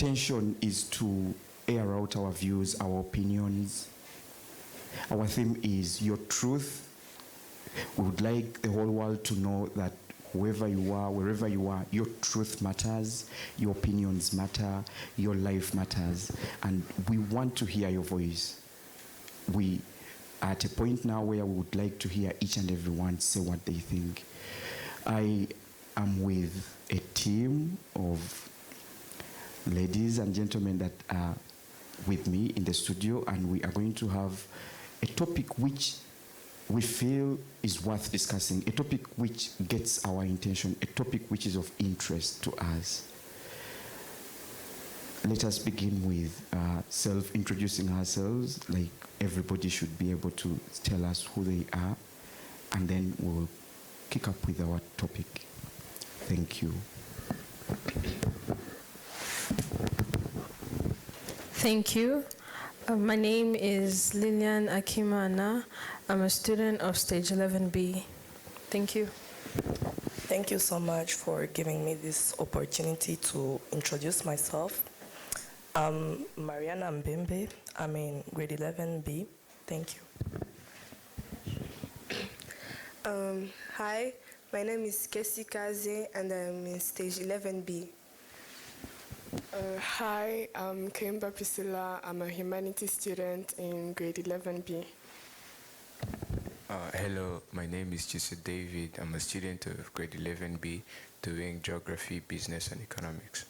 intention is to air out our views, our opinions. Our theme is your truth. We would like the whole world to know that whoever you are, wherever you are, your truth matters, your opinions matter, your life matters, and we want to hear your voice. We are at a point now where we would like to hear each and everyone say what they think. I am with a team of ladies and gentlemen that are with me in the studio, and we are going to have a topic which we feel is worth discussing, a topic which gets our attention, a topic which is of interest to us. Let us begin with self-introducing ourselves, like everybody should be able to tell us who they are, and then we'll kick up with our topic. Thank you. Thank you. My name is Lilian Akimana. I'm a student of Stage 11B. Thank you. Thank you so much for giving me this opportunity to introduce myself. I'm Mariana Mbembe. I'm in grade 11B. Thank you. Hi, my name is Kesi Kaze and I'm in Stage 11B. Hi, I'm Kemba Priscilla. I'm a humanities student in grade 11B. Hello, my name is Jesse David. I'm a student of grade 11B doing geography, business, and economics.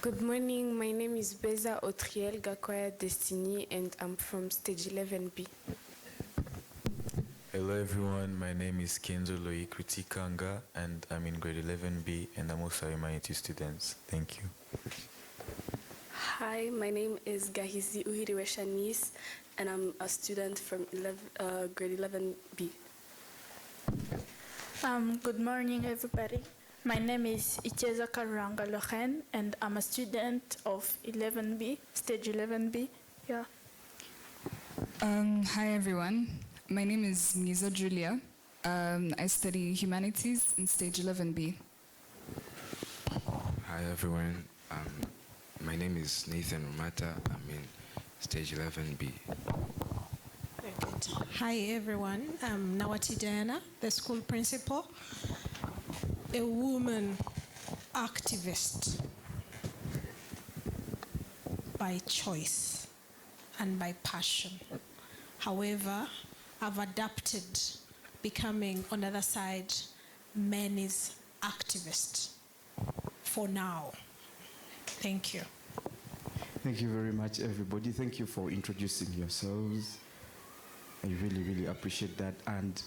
Good morning, my name is Beza Otriel Gakwaya Destiny and I'm from Stage 11B. Hello everyone, my name is Kenzo Loic Rutikanga and I'm in grade 11B and I'm also a humanities student. Thank you. Hi, my name is Gahizi Uhiriwe Shanice and I'm a student from grade 11B. Good morning everybody. My name is Icheza Karanga Lochen and I'm a student of 11B, Stage 11B. Yeah. Hi everyone. My name is Niza Julia. I study humanities in Stage 11B. Hi everyone. My name is Nathan Romata. I'm in Stage 11B. Hi everyone. I'm Nawati Diana, the school principal, a woman activist by choice and by passion. However, I've adapted becoming, on the other side, men's activist for now. Thank you. Thank you very much, everybody. Thank you for introducing yourselves. I really, really appreciate that, and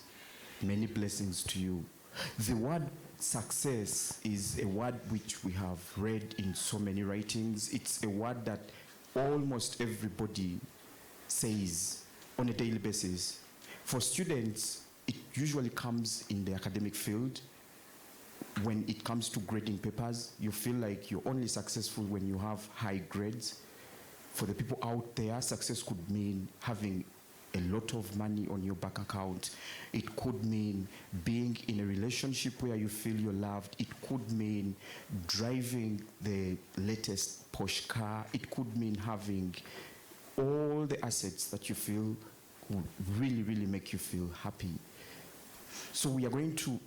many blessings to you. The word success is a word which we have read in so many writings. It's a word that almost everybody says on a daily basis. For students, it usually comes in the academic field. When it comes to grading papers, you feel like you're only successful when you have high grades. For the people out there, success could mean having a lot of money on your bank account. It could mean being in a relationship where you feel you're loved. It could mean driving the latest Porsche car. It could mean having all the assets that you feel would really, really make you feel happy. So we are going to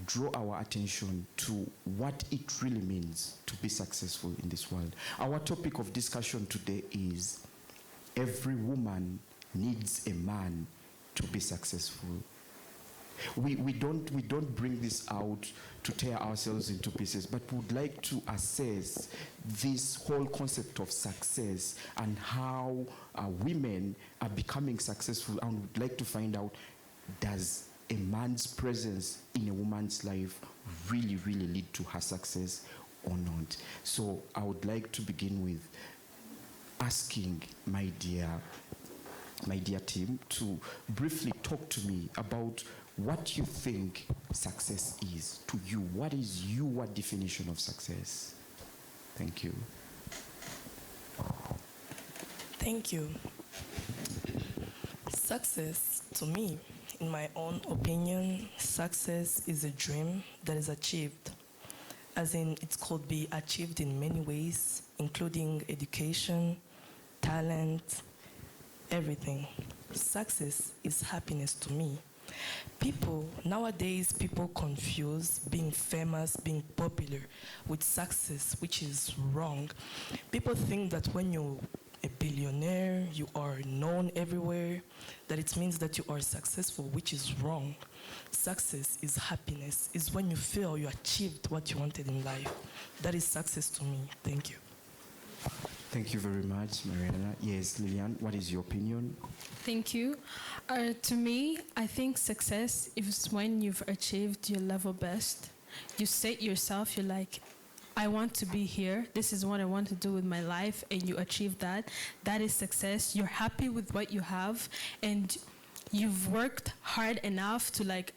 draw our attention to what it really means to be successful in this world. Our topic of discussion today is every woman needs a man to be successful. We don't bring this out to tear ourselves into pieces, but would like to assess this whole concept of success and how women are becoming successful, and would like to find out, does a man's presence in a woman's life really, really lead to her success or not? So I would like to begin with asking my dear team to briefly talk to me about what you think success is to you. What is your definition of success? Thank you. Thank you. Success, to me, in my own opinion, success is a dream that is achieved. as in it could be achieved in many ways, including education, talent, everything. Success is happiness to me. Nowadays, people confuse being famous, being popular with success, which is wrong. People think that when you're a billionaire, you are known everywhere, that it means that you are successful, which is wrong. Success is happiness, is when you feel you achieved what you wanted in life. That is success to me. Thank you. Thank you very much, Mariana. Yes, Lillian, what is your opinion? Thank you. To me, I think success is when you've achieved your level best. You set yourself, you're like, I want to be here. This is what I want to do with my life, and you achieve that. That is success. You're happy with what you have, and you've worked hard enough to like,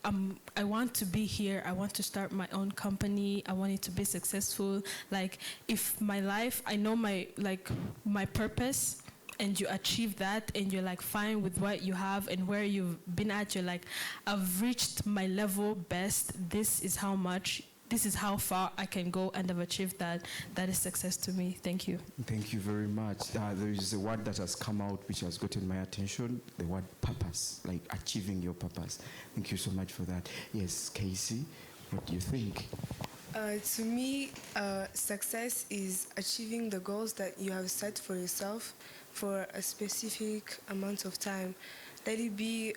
I want to be here. I want to start my own company. I want it to be successful. Like, if my life, I know my purpose, and you achieve that, and you're like fine with what you have and where you've been at, you're like, I've reached my level best. This is how far I can go, and I've achieved that. That is success to me. Thank you. Thank you very much. There is a word that has come out which has gotten my attention, the word purpose, like achieving your purpose. Thank you so much for that. Yes, Casey, what do you think? To me, success is achieving the goals that you have set for yourself for a specific amount of time. Let it be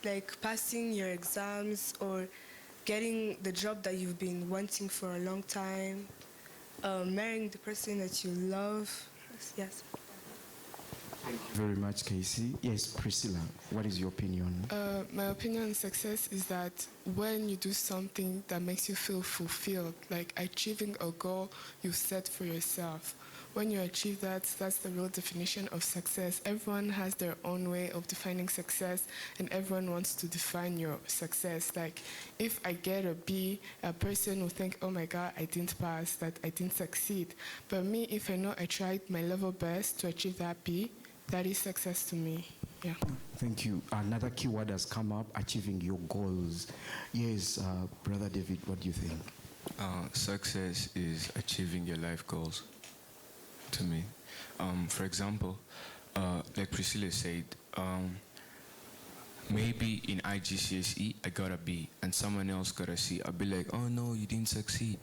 like passing your exams or getting the job that you've been wanting for a long time, marrying the person that you love. Yes. Thank you very much, Casey. Yes, Priscilla, what is your opinion? My opinion on success is that when you do something that makes you feel fulfilled, like achieving a goal you set for yourself. When you achieve that, that's the real definition of success. Everyone has their own way of defining success, and everyone wants to define your success. Like, if I get a B, a person will think, oh my God, I didn't pass, that I didn't succeed. But me, if I know I tried my level best to achieve that B, that is success to me. Yeah. Thank you. Another key word has come up, achieving your goals. Yes, Brother David, what do you think? Success is achieving your life goals, to me. For example, like Priscilla said, maybe in IGCSE I got a B and someone else got a C. I'll be like, oh no, you didn't succeed.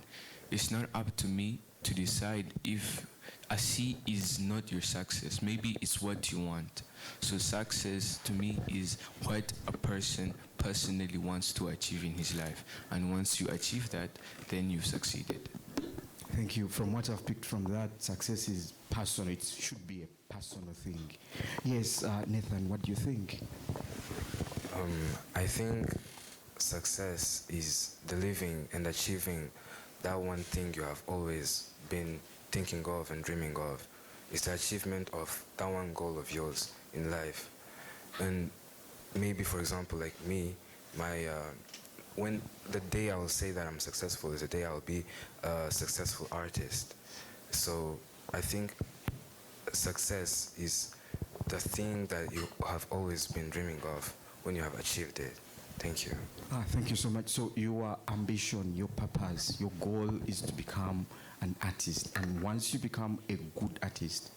It's not up to me to decide if a C is not your success. Maybe it's what you want. So success to me is what a person personally wants to achieve in his life. And once you achieve that, then you've succeeded. Thank you. From what I've picked from that, success is personal. It should be a personal thing. Yes, Nathan, what do you think? I think success is the living and achieving that one thing you have always been thinking of and dreaming of. It's the achievement of that one goal of yours in life. And maybe, for example, like me, when the day I will say that I'm successful is the day I'll be a successful artist. So I think success is the thing that you have always been dreaming of when you have achieved it. Thank you. Thank you so much. So your ambition, your purpose, your goal is to become an artist. And once you become a good artist,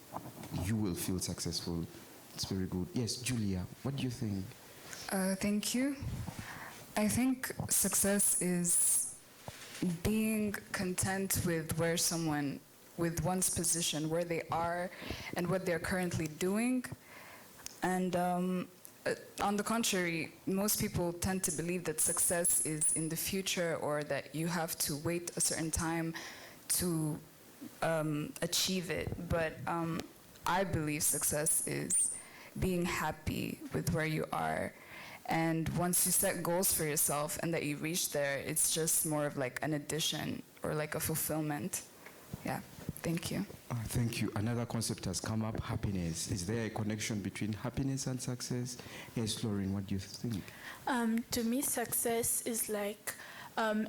you will feel successful. It's very good. Yes, Julia, what do you think? Thank you. I think success is being content with with one's position, where they are and what they're currently doing. And on the contrary, most people tend to believe that success is in the future, or that you have to wait a certain time to achieve it. But I believe success is being happy with where you are. And once you set goals for yourself and that you reach there, it's just more of like an addition or like a fulfillment. Yeah, thank you. Thank you. Another concept has come up, happiness. Is there a connection between happiness and success? Yes, Lauren, what do you think? To me, success is like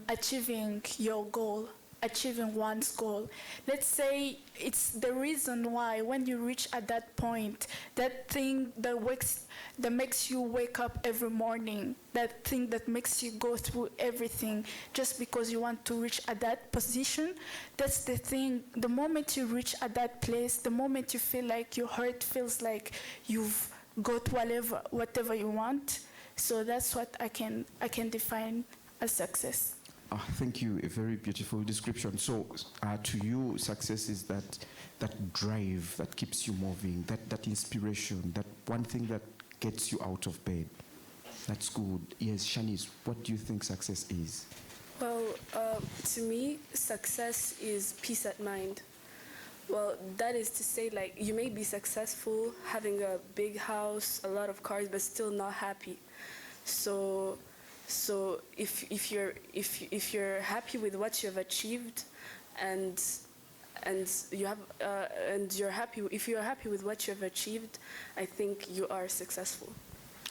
achieving your goal achieving one's goal. Let's say it's the reason why when you reach at that point, that thing that makes you wake up every morning, that thing that makes you go through everything just because you want to reach at that position, that's the thing. The moment you reach at that place, the moment you feel like your heart feels like you've got whatever you want. So that's what I can define as success. Thank you. A very beautiful description. So, to you, success is that drive that keeps you moving, that inspiration, that one thing that gets you out of bed. That's good. Yes, Shanice, what do you think success is? Well, to me, success is peace at mind. Well, that is to say, like, you may be successful, having a big house, a lot of cars, but still not happy. So if you're happy with what you have achieved, and you have and you're happy, if you're happy with what you have achieved, I think you are successful.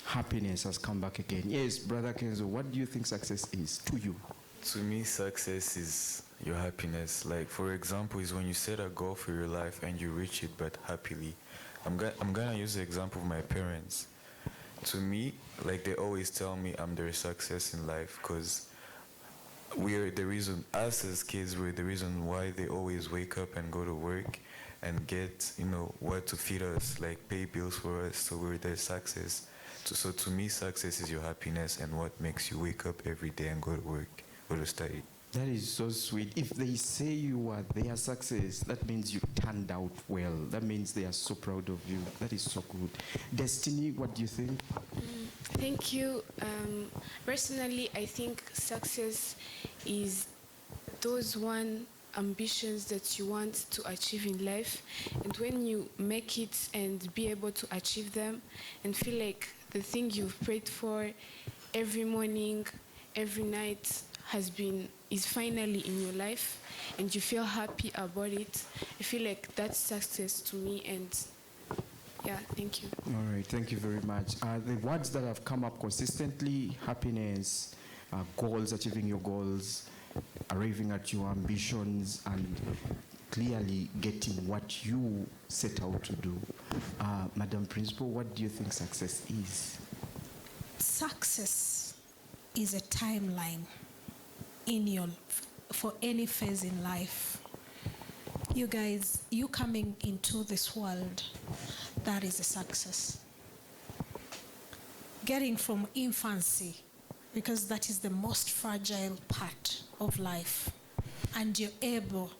Happiness has come back again. Yes, Brother Kenzo, what do you think success is to you? To me, success is your happiness. Like, for example, is when you set a goal for your life and you reach it, but happily. I'm gonna use the example of my parents. To me, like, they always tell me I'm their success in life, because we're the reason, us as kids, we're the reason why they always wake up and go to work and get, what to feed us, like pay bills for us, so we're their success. So to me, success is your happiness and what makes you wake up every day and go to work, go to study. That is so sweet. If they say you are their success, that means you turned out well. That means they are so proud of you. That is so good. Destiny, what do you think? Thank you. Personally, I think success is those one ambitions that you want to achieve in life, and when you make it and be able to achieve them and feel like the thing you've prayed for every morning, every night is finally in your life, and you feel happy about it, I feel like that's success to me. And yeah, thank you. All right, thank you very much. The words that have come up consistently: happiness, goals, achieving your goals, arriving at your ambitions, and clearly getting what you set out to do. Madam Principal, what do you think success is? Success is a timeline for any phase in life. You guys, you coming into this world, that is a success. Getting from infancy, because that is the most fragile part of life, and you're able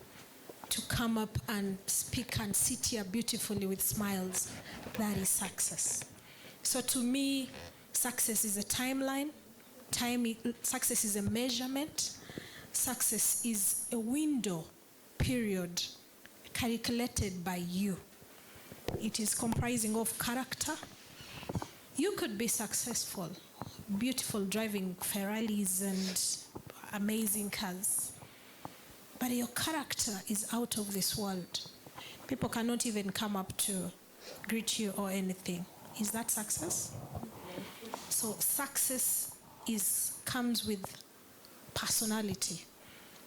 to come up and speak and sit here beautifully with smiles, that is success. So to me, success is a timeline. Success is a measurement. Success is a window period calculated by you. It is comprising of character. You could be successful, beautiful, driving Ferraris and amazing cars, but your character is out of this world. People cannot even come up to greet you or anything. Is that success? So success comes with personality.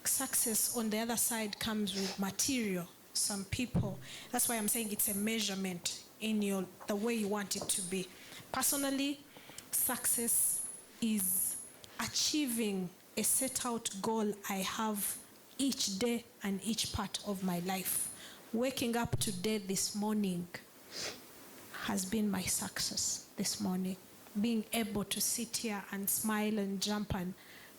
Success on the other side comes with material. Some people, that's why I'm saying it's a measurement in the way you want it to be. Personally, success is achieving a set out goal I have each day and each part of my life. Waking up today, this morning, has been my success this morning. Being able to sit here and smile and jump and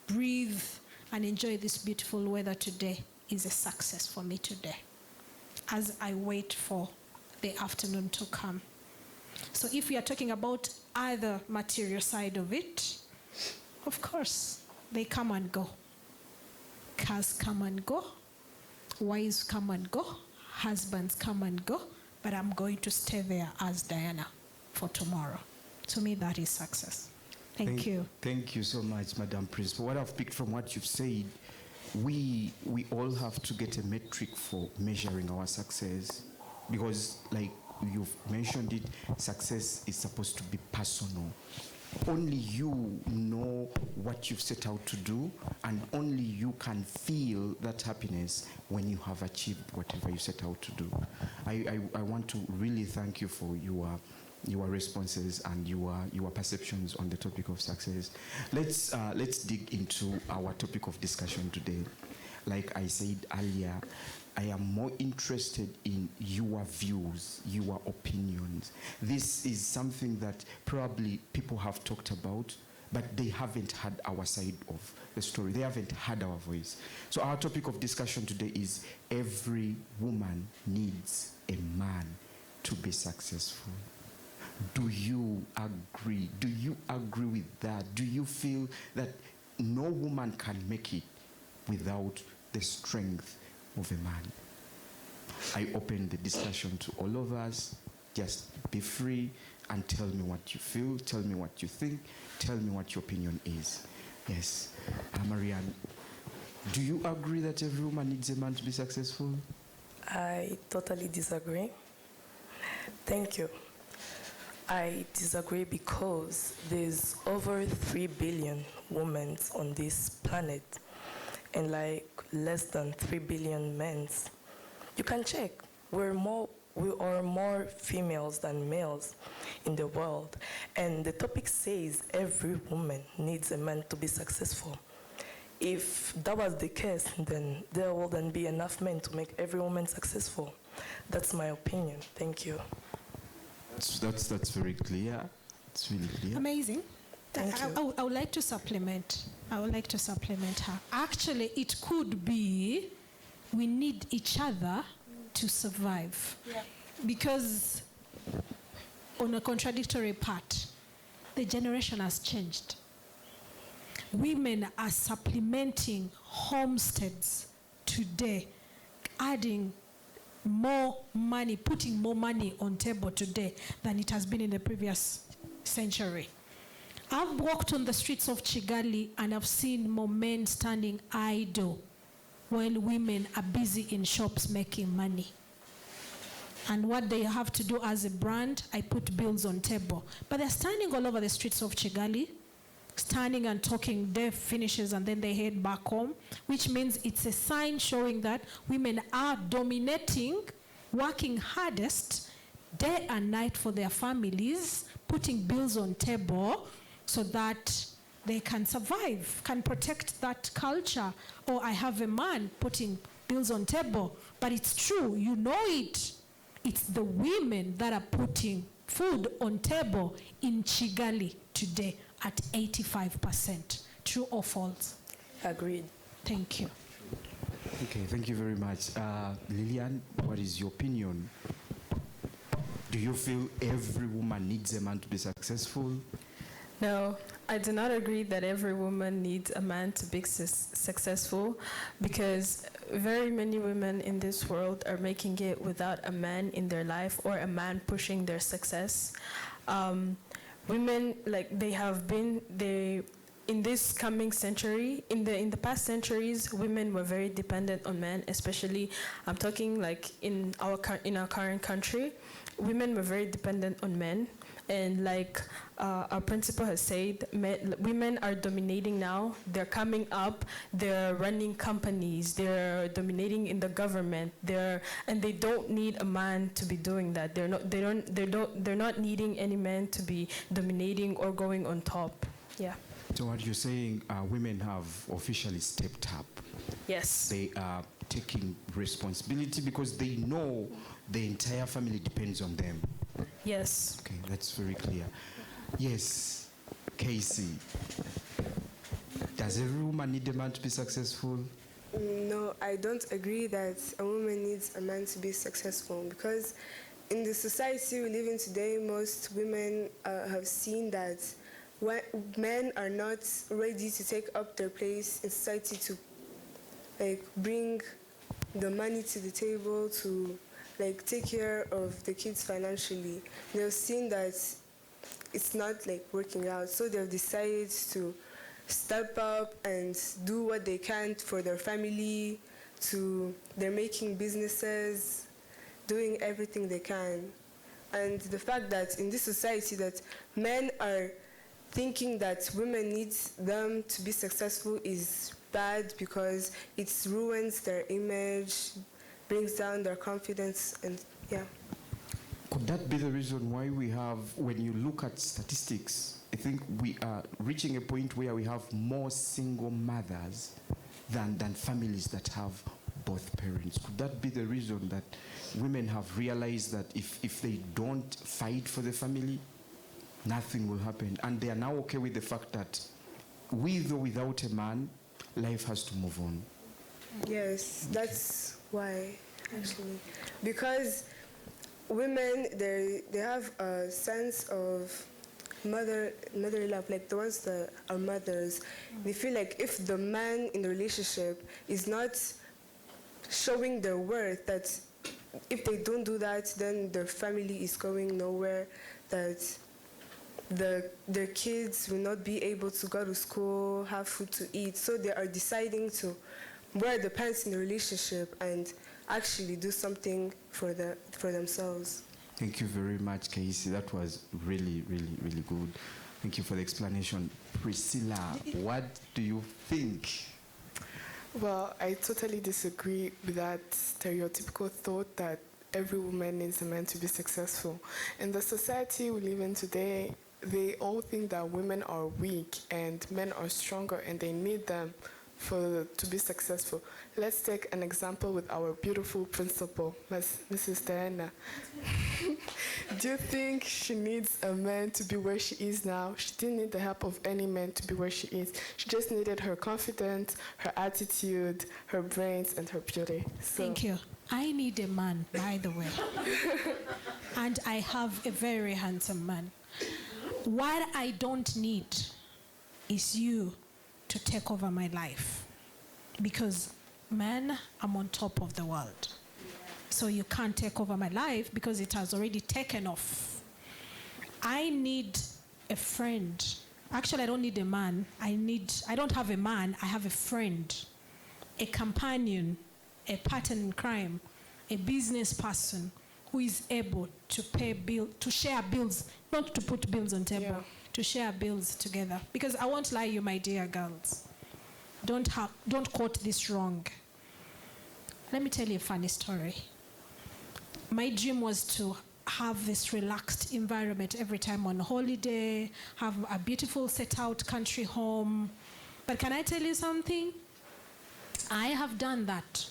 breathe and enjoy this beautiful weather today is a success for me today, as I wait for the afternoon to come. So if we are talking about other material side of it, of course, they come and go. Cars come and go. Wives come and go. Husbands come and go. But I'm going to stay there as Diana for tomorrow. To me, that is success. Thank you. Thank you so much, Madam Principal. What I've picked from what you've said, we all have to get a metric for measuring our success, because, like you've mentioned it, success is supposed to be personal. only you know what you've set out to do, and only you can feel that happiness when you have achieved whatever you set out to do. I want to really thank you for your responses and your perceptions on the topic of success. Let's dig into our topic of discussion today. Like I said earlier, I am more interested in your views, your opinions. This is something that probably people have talked about, but they haven't heard our side of the story. They haven't heard our voice. So our topic of discussion today is every woman needs a man to be successful. Do you agree? Do you agree with that? Do you feel that no woman can make it without the strength of a man? I open the discussion to all of us. Just be free and tell me what you feel, tell me what you think, tell me what your opinion is. Yes. Marianne, do you agree that every woman needs a man to be successful? I totally disagree. Thank you. I disagree because there's over 3 billion women on this planet and like less than 3 billion men. You can check. We are more females than males in the world. And the topic says every woman needs a man to be successful. If that was the case, then there wouldn't be enough men to make every woman successful. That's my opinion. Thank you. That's very clear. It's really clear. Amazing. Thank you. I would like to supplement. I would like to supplement her. Actually, it could be we need each other to survive. Yeah. Because on a contradictory part, the generation has changed. Women are supplementing homesteads today, adding more money, putting more money on table today than it has been in the previous century. I've walked on the streets of Kigali and I've seen more men standing idle while women are busy in shops making money. And what they have to do as a brand, I put bills on table. But they're standing all over the streets of Kigali, standing and talking their finishes, and then they head back home, which means it's a sign showing that women are dominating, working hardest day and night for their families, putting bills on table so that they can survive, can protect that culture. Or I have a man putting bills on table. But it's true, you know it. It's the women that are putting food on table in Kigali today at 85%. True or false? Agreed. Thank you. Okay, thank you very much. Lillian, what is your opinion? Do you feel every woman needs a man to be successful? No, I do not agree that every woman needs a man to be successful, because very many women in this world are making it without a man in their life or a man pushing their success. Women, like in this coming century, in the past centuries, women were very dependent on men, especially, I'm talking like in our current country, women were very dependent on men. And like our principal has said, women are dominating now. They're coming up. They're running companies. They're dominating in the government. And they don't need a man to be doing that. They're not needing any man to be dominating or going on top. Yeah. So what you're saying, women have officially stepped up. Yes. They are taking responsibility because they know the entire family depends on them. Yes. Okay, that's very clear. Yes, Casey. Does every woman need a man to be successful? No, I don't agree that a woman needs a man to be successful, because in the society we live in today, most women have seen that men are not ready to take up their place in society, to like bring the money to the table, to like take care of the kids financially. They've seen that it's not like working out, so they've decided to step up and do what they can for their family. They're making businesses, doing everything they can. And the fact that in this society that men are thinking that women need them to be successful is bad because it ruins their image, brings down their confidence, and yeah. Could that be the reason why we have, when you look at statistics, I think we are reaching a point where we have more single mothers than families that have both parents? Could that be the reason that women have realized that if they don't fight for the family, nothing will happen? And they are now okay with the fact that with or without a man, life has to move on. Yes, that's why, actually. Because women, they have a sense of motherly love, like the ones that are mothers. They feel like if the man in the relationship is not showing their worth, that if they don't do that, then their family is going nowhere, that their kids will not be able to go to school, have food to eat. So they are deciding to wear the pants in the relationship and actually do something for themselves. Thank you very much, Casey. That was really, really, really good. Thank you for the explanation. Priscilla, what do you think? Well, I totally disagree with that stereotypical thought that every woman needs a man to be successful. In the society we live in today, they all think that women are weak and men are stronger and they need them to be successful. Let's take an example with our beautiful principal, Mrs. Diana. Do you think she needs a man to be where she is now? She didn't need the help of any man to be where she is. She just needed her confidence, her attitude, her brains, and her beauty. So. Thank you. I need a man, by the way. And I have a very handsome man. What I don't need is you to take over my life. Because, man, I'm on top of the world. So you can't take over my life because it has already taken off. I need a friend. Actually, I don't need a man. I don't have a man, I have a friend, a companion, a partner in crime, a business person who is able to pay bills, to share bills, not to put bills on table, to share bills together. Because I won't lie you, my dear girls. Don't quote this wrong. Let me tell you a funny story. My dream was to have this relaxed environment every time on holiday, have a beautiful set-out country home. But can I tell you something? I have done that.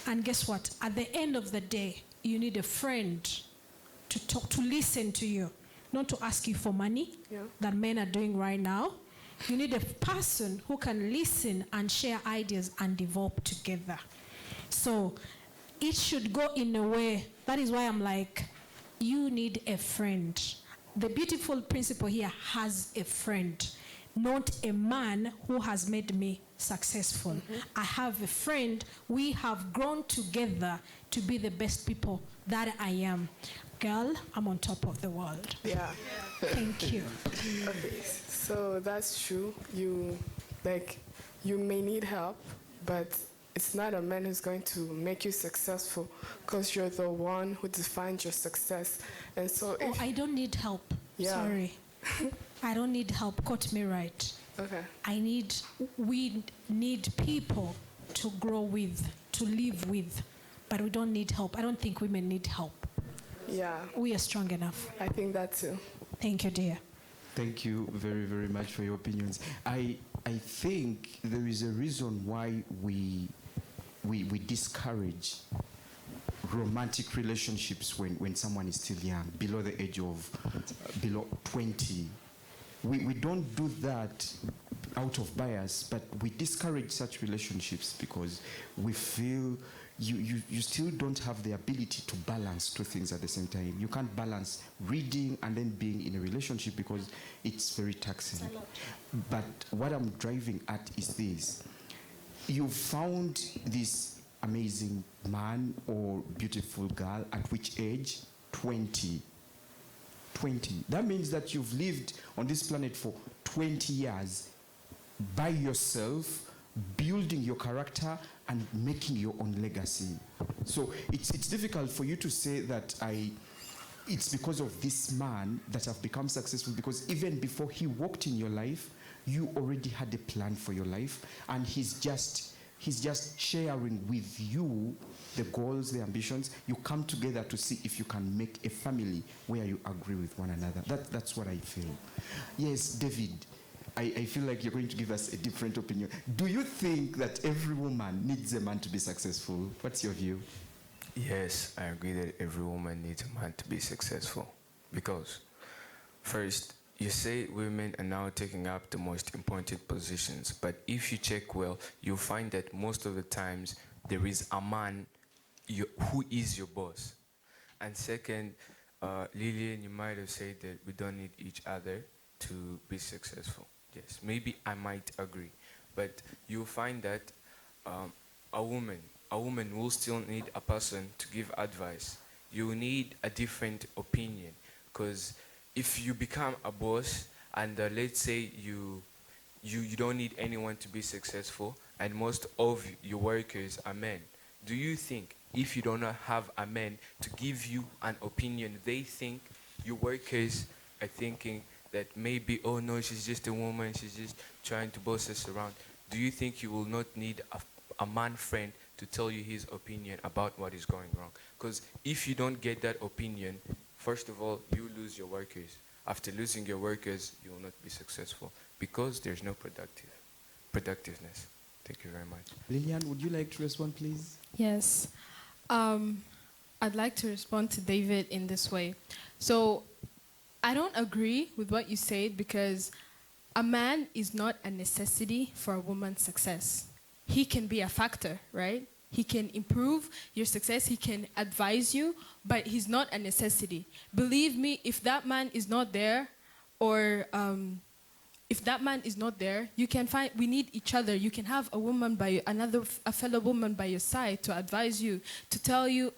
And guess what? At the end of the day, you need a friend to talk, to listen to you, not to ask you for money, that men are doing right now. You need a person who can listen and share ideas and develop together. So it should go in a way, that is why I'm like, you need a friend. The beautiful principle here has a friend, not a man who has made me successful. I have a friend, we have grown together to be the best people that I am. Girl, I'm on top of the world. Yeah. Thank you. Okay, so that's true. You may need help, but it's not a man who's going to make you successful because you're the one who defines your success. And so I don't need help. Sorry. I don't need help. Quote me right. Okay. We need people to grow with, to live with, but we don't need help. I don't think women need help. Yeah. We are strong enough. I think that too. Thank you, dear. Thank you very, very much for your opinions. I think there is a reason why we discourage romantic relationships when someone is still young, below the age of below 20. We don't do that out of bias, but we discourage such relationships because we feel you still don't have the ability to balance two things at the same time. You can't balance reading and then being in a relationship because it's very taxing. But what I'm driving at is this. You found this amazing man or beautiful girl at which age? 20. That means that you've lived on this planet for 20 years by yourself, building your character and making your own legacy. So it's difficult for you to say that it's because of this man that I've become successful, because even before he walked in your life, you already had a plan for your life, and he's just sharing with you the goals, the ambitions. You come together to see if you can make a family where you agree with one another. That's what I feel. Yes, David, I feel like you're going to give us a different opinion. Do you think that every woman needs a man to be successful? What's your view? Yes, I agree that every woman needs a man to be successful. Because, first, you say women are now taking up the most important positions, but if you check well, you'll find that most of the times there is a man who is your boss. And second, Lillian, you might have said that we don't need each other to be successful. Yes, maybe I might agree, but you'll find that a woman will still need a person to give advice. You need a different opinion, because if you become a boss and let's say you don't need anyone to be successful, and most of your workers are men, do you think if you do not have a man to give you an opinion, they think your workers are thinking that maybe, oh no, she's just a woman, she's just trying to boss us around? Do you think you will not need a man friend to tell you his opinion about what is going wrong? Because if you don't get that opinion, first of all, you lose your workers. After losing your workers, you will not be successful because there's no productiveness. Thank you very much. Lillian, would you like to respond, please? Yes. I'd like to respond to David in this way. So I don't agree with what you said, because a man is not a necessity for a woman's success. He can be a factor, right? He can improve your success, he can advise you, but he's not a necessity. Believe me, if that man is not there, or if that man is not there, you can find, we need each other. You can have a woman a fellow woman by your side to advise you, to tell you,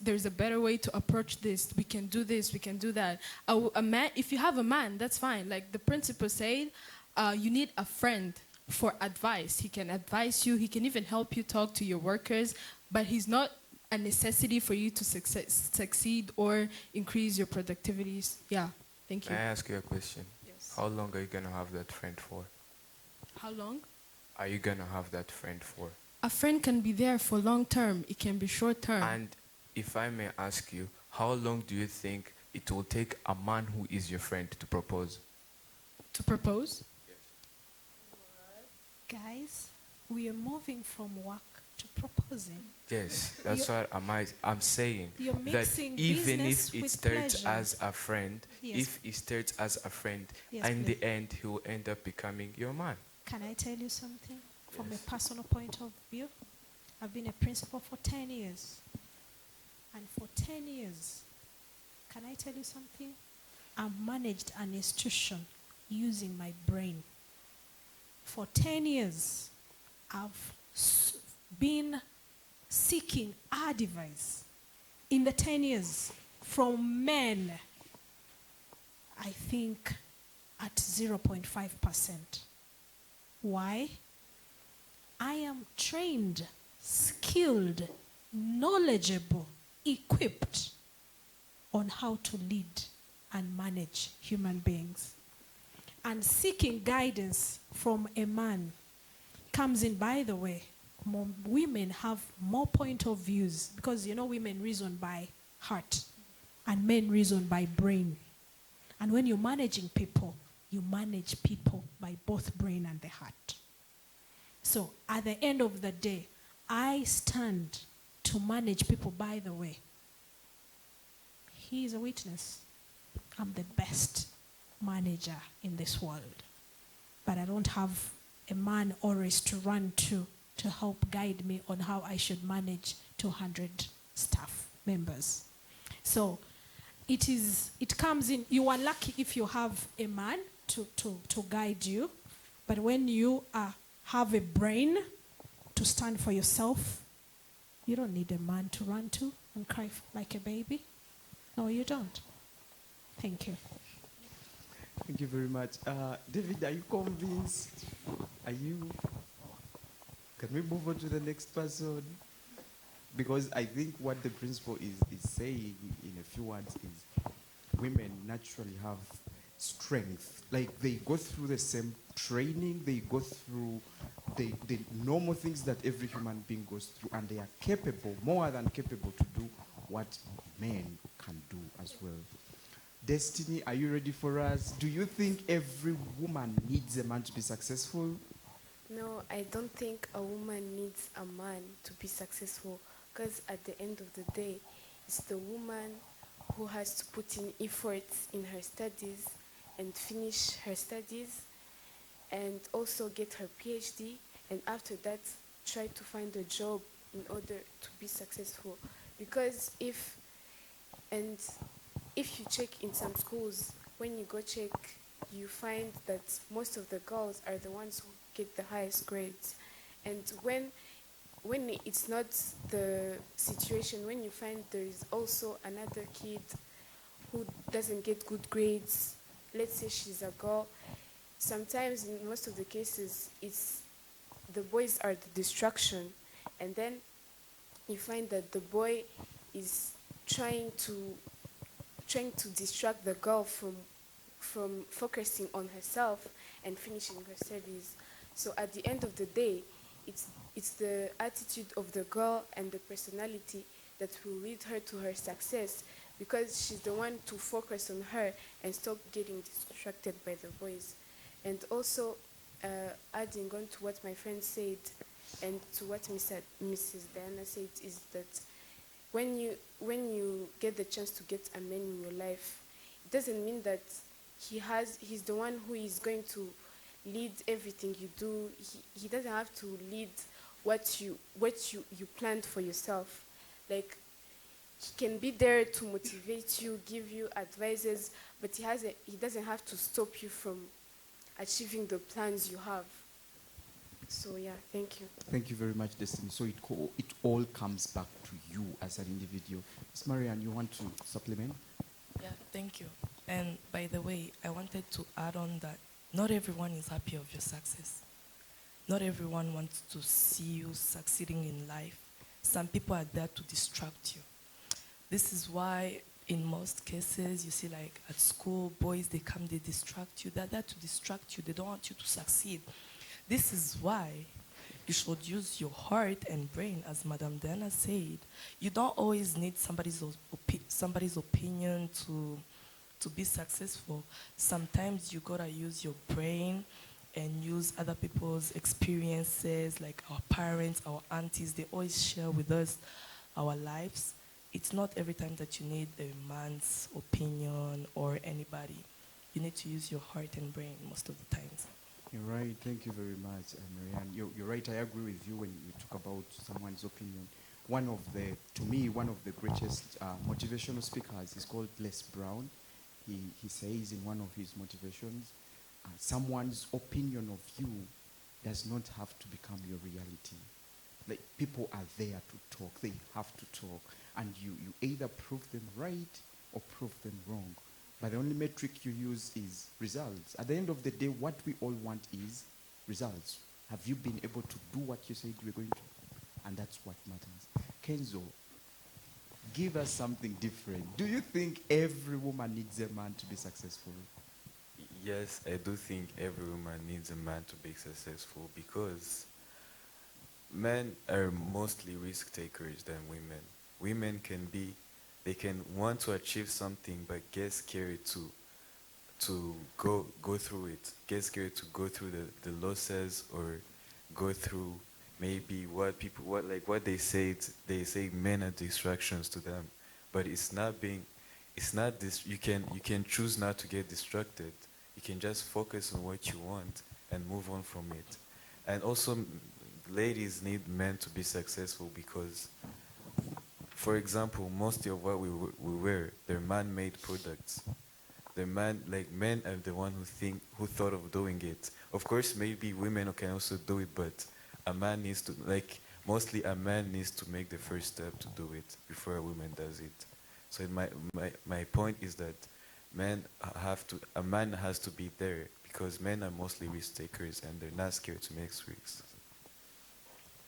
there's a better way to approach this. We can do this, we can do that. A man, if you have a man, that's fine. Like the principal said, you need a friend for advice. He can advise you, he can even help you talk to your workers, but he's not a necessity for you to succeed or increase your productivities. Yeah, thank you. May I ask you a question? Yes. How long are you going to have that friend for? How long? Are you going to have that friend for? A friend can be there for long term, it can be short term. And if I may ask you, how long do you think it will take a man who is your friend to propose? To propose? Guys, we are moving from work to proposing. Yes, that's what I'm saying. You're That mixing even business if it with starts pleasure. as a friend, Yes. if it starts as a friend, Yes, in please. the end, he will end up becoming your man. Can I tell you something from a personal point of view? I've been a principal for 10 years. And for 10 years, can I tell you something? I've managed an institution using my brain. For 10 years, I've been seeking advice in the 10 years from men, I think, at 0.5%. Why? I am trained, skilled, knowledgeable, equipped on how to lead and manage human beings. And seeking guidance from a man comes in, by the way, women have more point of views, because you know women reason by heart and men reason by brain. And when you're managing people, you manage people by both brain and the heart. So at the end of the day, I stand to manage people. By the way, he is a witness. I'm the best manager in this world. But I don't have a man always to run to help guide me on how I should manage 200 staff members. So it comes in, you are lucky if you have a man to guide you, but when you have a brain to stand for yourself, you don't need a man to run to and cry like a baby. No, you don't. Thank you. Thank you very much. David, are you convinced? Are you? Can we move on to the next person? Because I think what the principal is saying in a few words is women naturally have strength. Like they go through the same training, they go through the normal things that every human being goes through, and they are capable, more than capable, to do what men can do as well. Destiny, are you ready for us? Do you think every woman needs a man to be successful? No, I don't think a woman needs a man to be successful, because at the end of the day, it's the woman who has to put in efforts in her studies and finish her studies and also get her PhD, and after that try to find a job in order to be successful. Because and if you check in some schools, when you go check, you find that most of the girls are the ones who get the highest grades. And when it's not the situation, when you find there is also another kid who doesn't get good grades, let's say she's a girl, sometimes in most of the cases, it's the boys are the distraction. And then you find that the boy is trying to distract the girl from focusing on herself and finishing her studies. So at the end of the day, it's the attitude of the girl and the personality that will lead her to her success, because she's the one to focus on her and stop getting distracted by the boys. And also, adding on to what my friend said and to what Mrs. Diana said, is that when you get the chance to get a man in your life, it doesn't mean that he's the one who is going to lead everything you do. He doesn't have to lead what you planned for yourself. Like, he can be there to motivate you, give you advices, but he doesn't have to stop you from achieving the plans you have. So yeah, thank you. Thank you very much, Destiny. So it all comes back to you as an individual. Ms. Marianne, you want to supplement? Yeah, thank you. And by the way, I wanted to add on that not everyone is happy of your success. Not everyone wants to see you succeeding in life. Some people are there to distract you. This is why in most cases you see, like at school, boys, they come, they distract you. They're there to distract you. They don't want you to succeed. This is why you should use your heart and brain, as Madame Diana said. You don't always need somebody's opinion to be successful. Sometimes you gotta use your brain and use other people's experiences, like our parents, our aunties. They always share with us our lives. It's not every time that you need a man's opinion or anybody. You need to use your heart and brain most of the times. You're right. Thank you very much, Marianne. You're right. I agree with you when you talk about someone's opinion. To me, one of the greatest motivational speakers is called Les Brown. He says in one of his motivations, someone's opinion of you does not have to become your reality. Like, people are there to talk. They have to talk. And you either prove them right or prove them wrong. But the only metric you use is results. At the end of the day, what we all want is results. Have you been able to do what you said you were going to? And that's what matters. Kenzo, give us something different. Do you think every woman needs a man to be successful? Yes, I do think every woman needs a man to be successful, because men are mostly risk takers than women. Women they can want to achieve something but get scared to go through it, get scared to go through the losses, or go through maybe what they say men are distractions to them. But it's not this. You can choose not to get distracted. You can just focus on what you want and move on from it. And also, ladies need men to be successful, because, for example, most of what we wear, they're man-made products. Men are the one who thought of doing it. Of course, maybe women can also do it, but a man needs to, mostly a man needs to make the first step to do it before a woman does it. So my point is that a man has to be there, because men are mostly risk takers and they're not scared to make risks.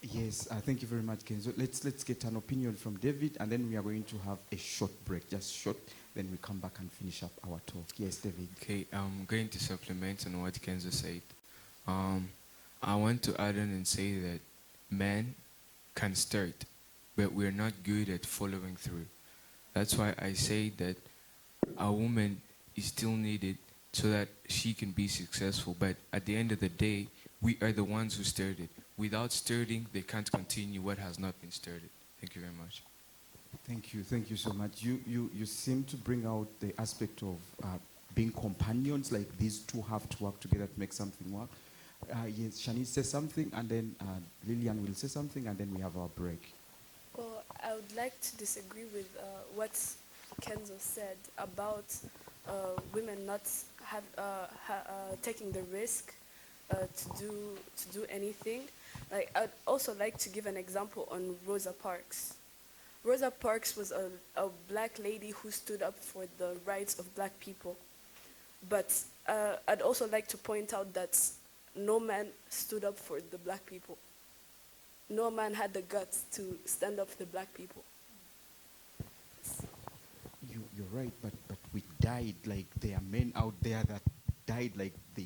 Yes, thank you very much, Kenzo. Let's get an opinion from David, and then we are going to have a short break, just short. Then we come back and finish up our talk. Yes, David. Okay, I'm going to supplement on what Kenzo said. I want to add on and say that men can start, but we're not good at following through. That's why I say that a woman is still needed so that she can be successful. But at the end of the day, we are the ones who started. Without starting, they can't continue what has not been started. Thank you very much. Thank you so much. You seem to bring out the aspect of being companions, like these two have to work together to make something work. Yes, Shanice says something, and then Lillian will say something, and then we have our break. Well, I would like to disagree with what Kenzo said about women not taking the risk to do anything. Like, I'd also like to give an example on Rosa Parks. Rosa Parks was a black lady who stood up for the rights of black people. But I'd also like to point out that no man stood up for the black people. No man had the guts to stand up for the black people. You're right, but we died. Like, there are men out there that died, like they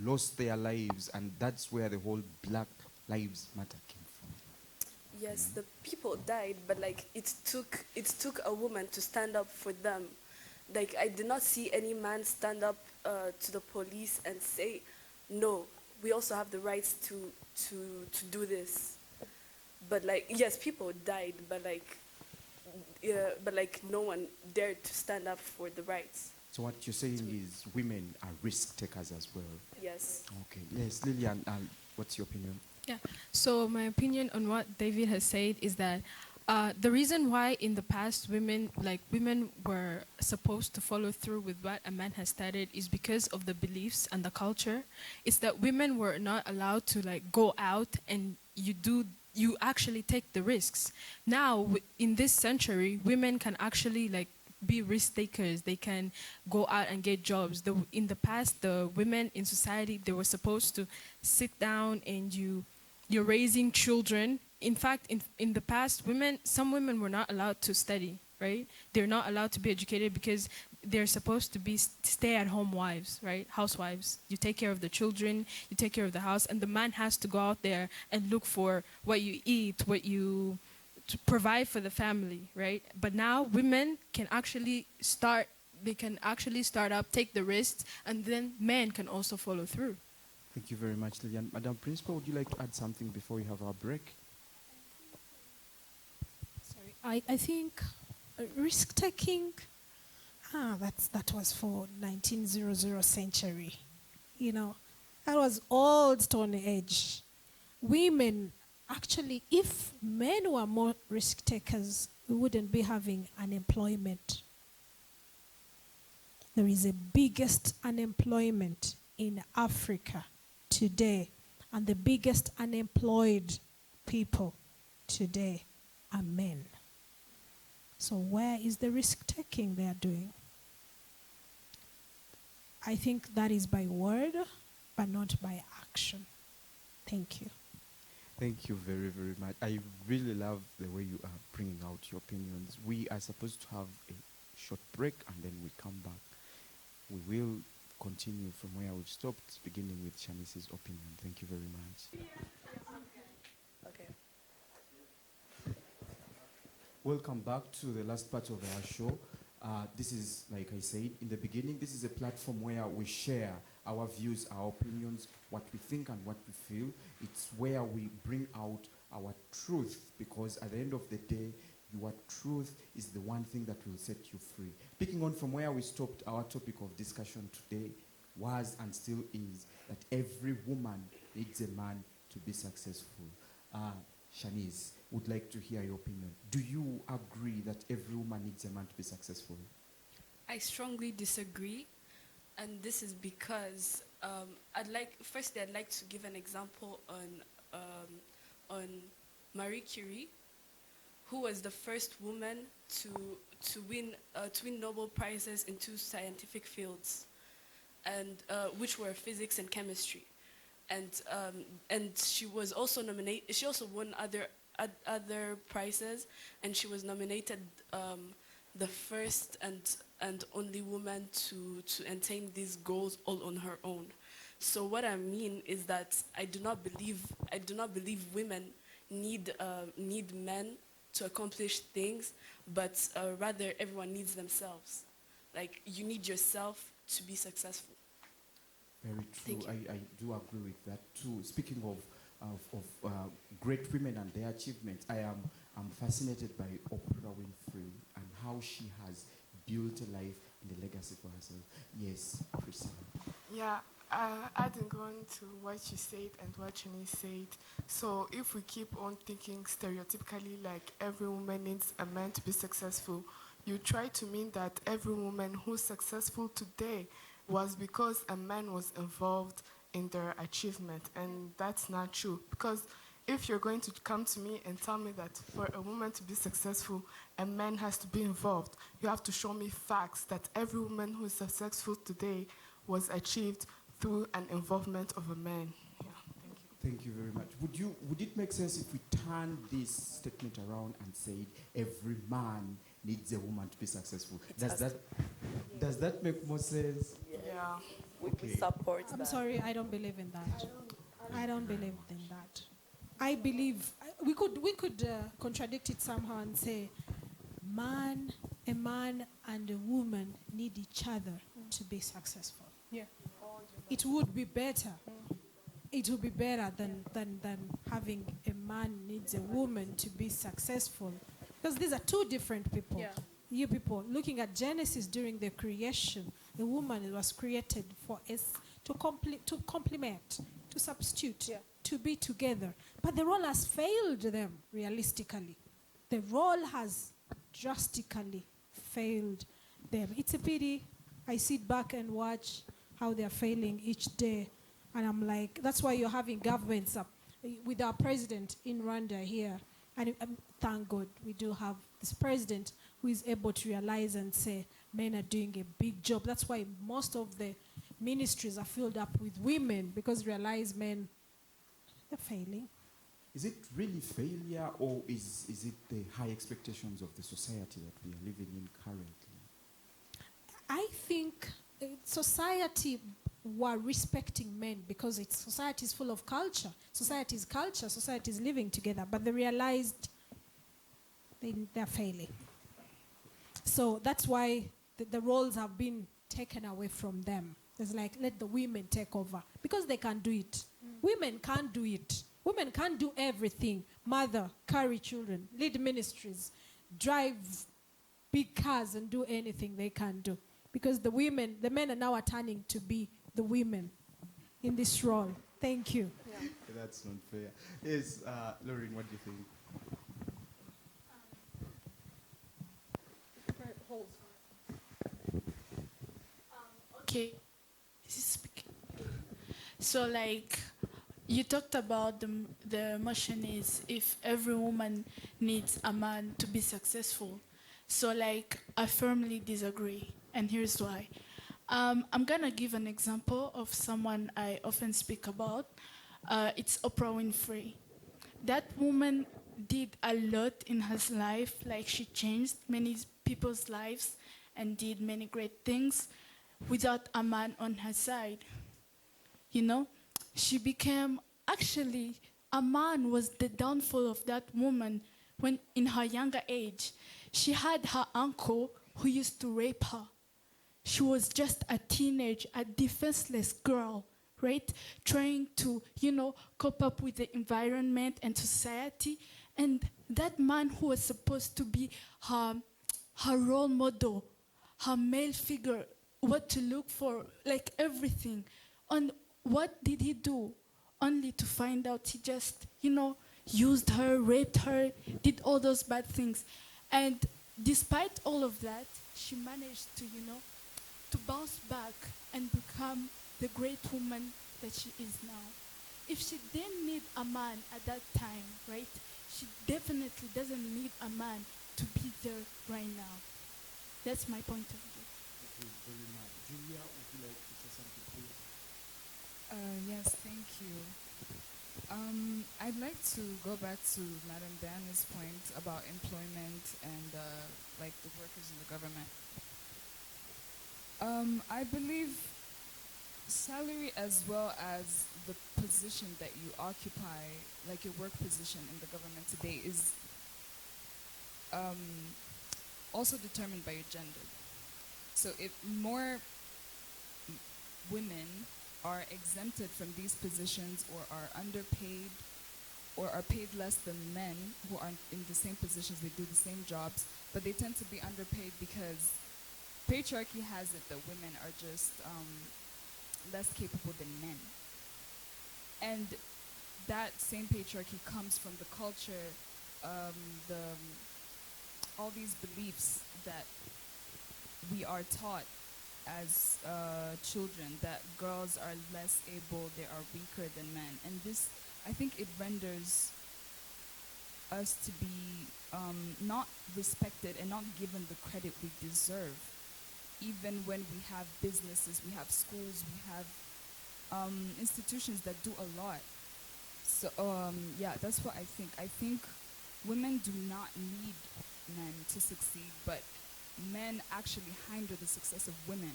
lost their lives, and that's where the whole Black Lives Matter came from. Yes, the people died, but like it took a woman to stand up for them. Like, I did not see any man stand up to the police and say, no, we also have the rights to do this. But like, yes, people died, but like no one dared to stand up for the rights. So what you're saying is women are risk takers as well. Yes. Okay. Yes, Lillian, what's your opinion? Yeah. So my opinion on what David has said is that the reason why in the past women were supposed to follow through with what a man has started is because of the beliefs and the culture. It's that women were not allowed to like go out and you actually take the risks. Now in this century, women can actually like be risk takers. They can go out and get jobs. In the past, the women in society, they were supposed to sit down and you're raising children. In fact, in the past, some women were not allowed to study, right? They're not allowed to be educated because they're supposed to be stay-at-home wives, right? Housewives. You take care of the children, you take care of the house, and the man has to go out there and look for what you eat, to provide for the family, right? But now women can actually start up, take the risks, and then men can also follow through. Thank you very much, Lillian. Madam Principal, would you like to add something before we have our break? Sorry, I think risk-taking, that was for 1900 century. You know, that was old Stone Age. Women, actually, if men were more risk-takers, we wouldn't be having unemployment. There is a biggest unemployment in Africa today, and the biggest unemployed people today are men. So where is the risk-taking they are doing? I think that is by word, but not by action. Thank you. Thank you very, very much. I really love the way you are bringing out your opinions. We are supposed to have a short break, and then we come back. We will continue from where we've stopped, beginning with Shanice's opinion. Thank you very much. Okay. Welcome back to the last part of our show. This is, like I said in the beginning, this is a platform where we share our views, our opinions, what we think and what we feel. It's where we bring out our truth, because at the end of the day, your truth is the one thing that will set you free. Picking on from where we stopped, our topic of discussion today was and still is that every woman needs a man to be successful. Shanice, would like to hear your opinion. Do you agree that every woman needs a man to be successful? I strongly disagree, and this is because I'd like to give an example on Marie Curie, who was the first woman to win Nobel Prizes in two scientific fields, and which were physics and chemistry. and she was also nominated. She also won other prizes, and she was nominated the first and only woman to attain these goals all on her own. So what I mean is that I do not believe women need men to accomplish things, but rather everyone needs themselves. Like, you need yourself to be successful. Very true. I do agree with that too. Speaking of great women and their achievements, I'm fascinated by Oprah Winfrey and how she has built a life and a legacy for herself. Yes, Priscilla. Yeah, adding on to what you said and what Chani said. So if we keep on thinking stereotypically like every woman needs a man to be successful, you try to mean that every woman who's successful today was because a man was involved in their achievement, and that's not true. Because if you're going to come to me and tell me that for a woman to be successful, a man has to be involved, you have to show me facts that every woman who is successful today was achieved through an involvement of a man. Yeah, thank you. Thank you very much. Would it make sense if we turn this statement around and say every man needs a woman to be successful? Does that make more sense? Yeah. We support that. I'm sorry, I don't believe in that. I don't believe in that. I believe we could contradict it somehow and say, a man and a woman need each other to be successful. Yeah. It would be better. It would be better than having a man needs a woman to be successful, because these are two different people. Yeah. You people looking at Genesis during the creation, the woman was created to complement, to substitute, to be together. But the role has failed them realistically. The role has drastically failed them. It's a pity. I sit back and watch how they're failing each day. And I'm like, that's why you're having governments up with our president in Rwanda here. And thank God we do have this president who is able to realize and say, men are doing a big job. That's why most of the ministries are filled up with women, because realize men, they're failing. Is it really failure, or is it the high expectations of the society that we are living in currently? I think society were respecting men because society is full of culture. Society is culture. Society is living together. But they realized they're failing. So that's why the roles have been taken away from them. It's like, let the women take over, because they can do it. Women can't do it. Women can't do everything. Mother, carry children, lead ministries, drive big cars, and do anything they can do. Because the men are now turning to be the women in this role. Thank you. Yeah. That's not fair. Yes, Lauren, what do you think? Okay. Is he speaking? So, like, you talked about the motion is if every woman needs a man to be successful. So, like, I firmly disagree, and here's why. I'm gonna give an example of someone I often speak about. It's Oprah Winfrey. That woman did a lot in her life, like she changed many people's lives and did many great things without a man on her side. You know, she became, actually, a man was the downfall of that woman when in her younger age. She had her uncle who used to rape her. She was just a teenage, a defenseless girl, right? Trying to, cope up with the environment and society. And that man who was supposed to be her role model, her male figure, what to look for, like everything. And what did he do? Only to find out he just, used her, raped her, did all those bad things. And despite all of that, she managed to, to bounce back and become the great woman that she is now. If she didn't need a man at that time, right, she definitely doesn't need a man to be there right now. That's my point of view. Thank you very much. Julia, would you like to say something, please? Yes, thank you. I'd like to go back to Madam Diana's point about employment and like the workers in the government. I believe salary as well as the position that you occupy, like your work position in the government today, is also determined by your gender. So if more women are exempted from these positions or are underpaid or are paid less than men who are in the same positions, they do the same jobs, but they tend to be underpaid because patriarchy has it that women are just less capable than men. And that same patriarchy comes from the culture, the all these beliefs that we are taught as children, that girls are less able, they are weaker than men. And this, I think it renders us to be not respected and not given the credit we deserve. Even when we have businesses, we have schools, we have institutions that do a lot. So yeah, that's what I think. I think women do not need men to succeed, but men actually hinder the success of women.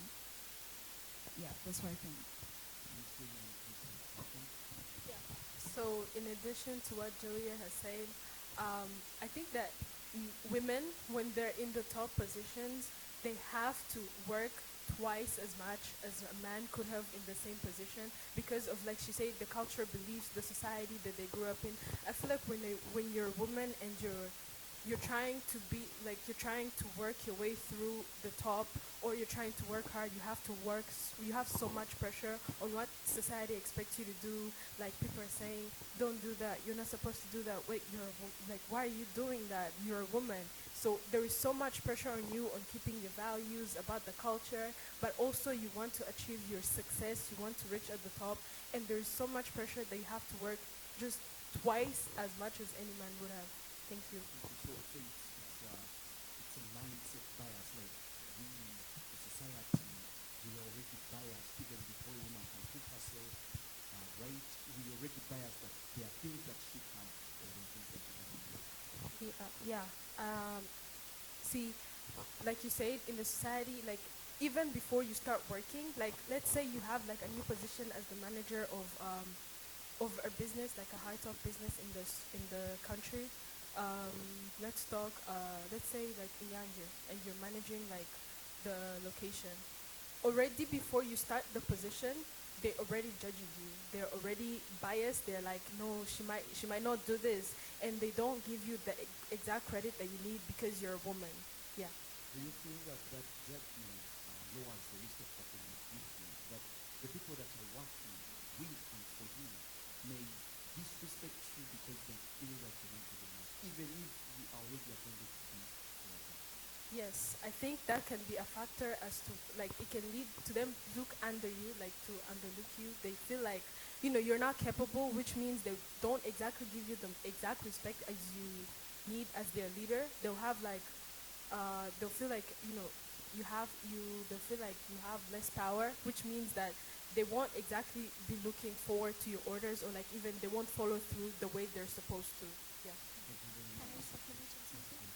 Yeah, that's what I think. Yeah. So in addition to what Julia has said, I think that women, when they're in the top positions, they have to work twice as much as a man could have in the same position because of, like she said, the cultural beliefs, the society that they grew up in. I feel like when you're a woman and you're trying to be like you're trying to work your way through the top, or you're trying to work hard, you have to work you have so much pressure on what society expects you to do. Like people are saying, don't do that, you're not supposed to do that, wait, like, why are you doing that, you're a woman. So there is so much pressure on you on keeping your values about the culture, but also you want to achieve your success, you want to reach at the top, and there's so much pressure that you have to work just twice as much as any man would have. Thank you. So it's a mindset bias, like we, the society, we are already biased even before a woman can put herself right. We already biased that there are things that she can or things that she cannot do. Yeah. See, like you said, in the society, like even before you start working, like let's say you have like a new position as the manager of a business, like a high top business in the country. Let's talk. Let's say like Inyanje, and you're managing like the location. Already before you start the position, they already judging you. They're already biased. They're like, no, she might not do this, and they don't give you the exact credit that you need because you're a woman. Yeah. Do you feel that judgment lowers the respect that they give you? That the people that are working with and for you may disrespect you because they feel that you want to be nice, even if you are already appointed to be working? Yes, I think that can be a factor as to, like, it can lead to them look under you, like to underlook you. They feel like, you're not capable, which means they don't exactly give you the exact respect as you need as their leader. They'll have like, they'll feel like, they'll feel like you have less power, which means that they won't exactly be looking forward to your orders, or like even they won't follow through the way they're supposed to. Yeah. Can I supplement on something?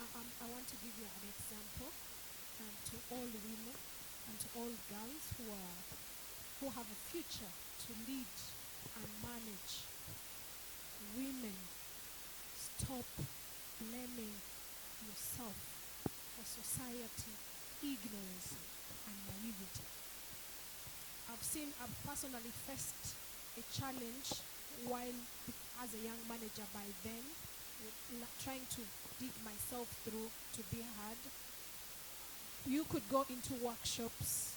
I want to give you an example to all women and to all girls who have a future to lead and manage. Women, stop blaming yourself for society, ignorance, and naivety. I've personally faced a challenge while as a young manager by then, trying to dig myself through to be heard. You could go into workshops,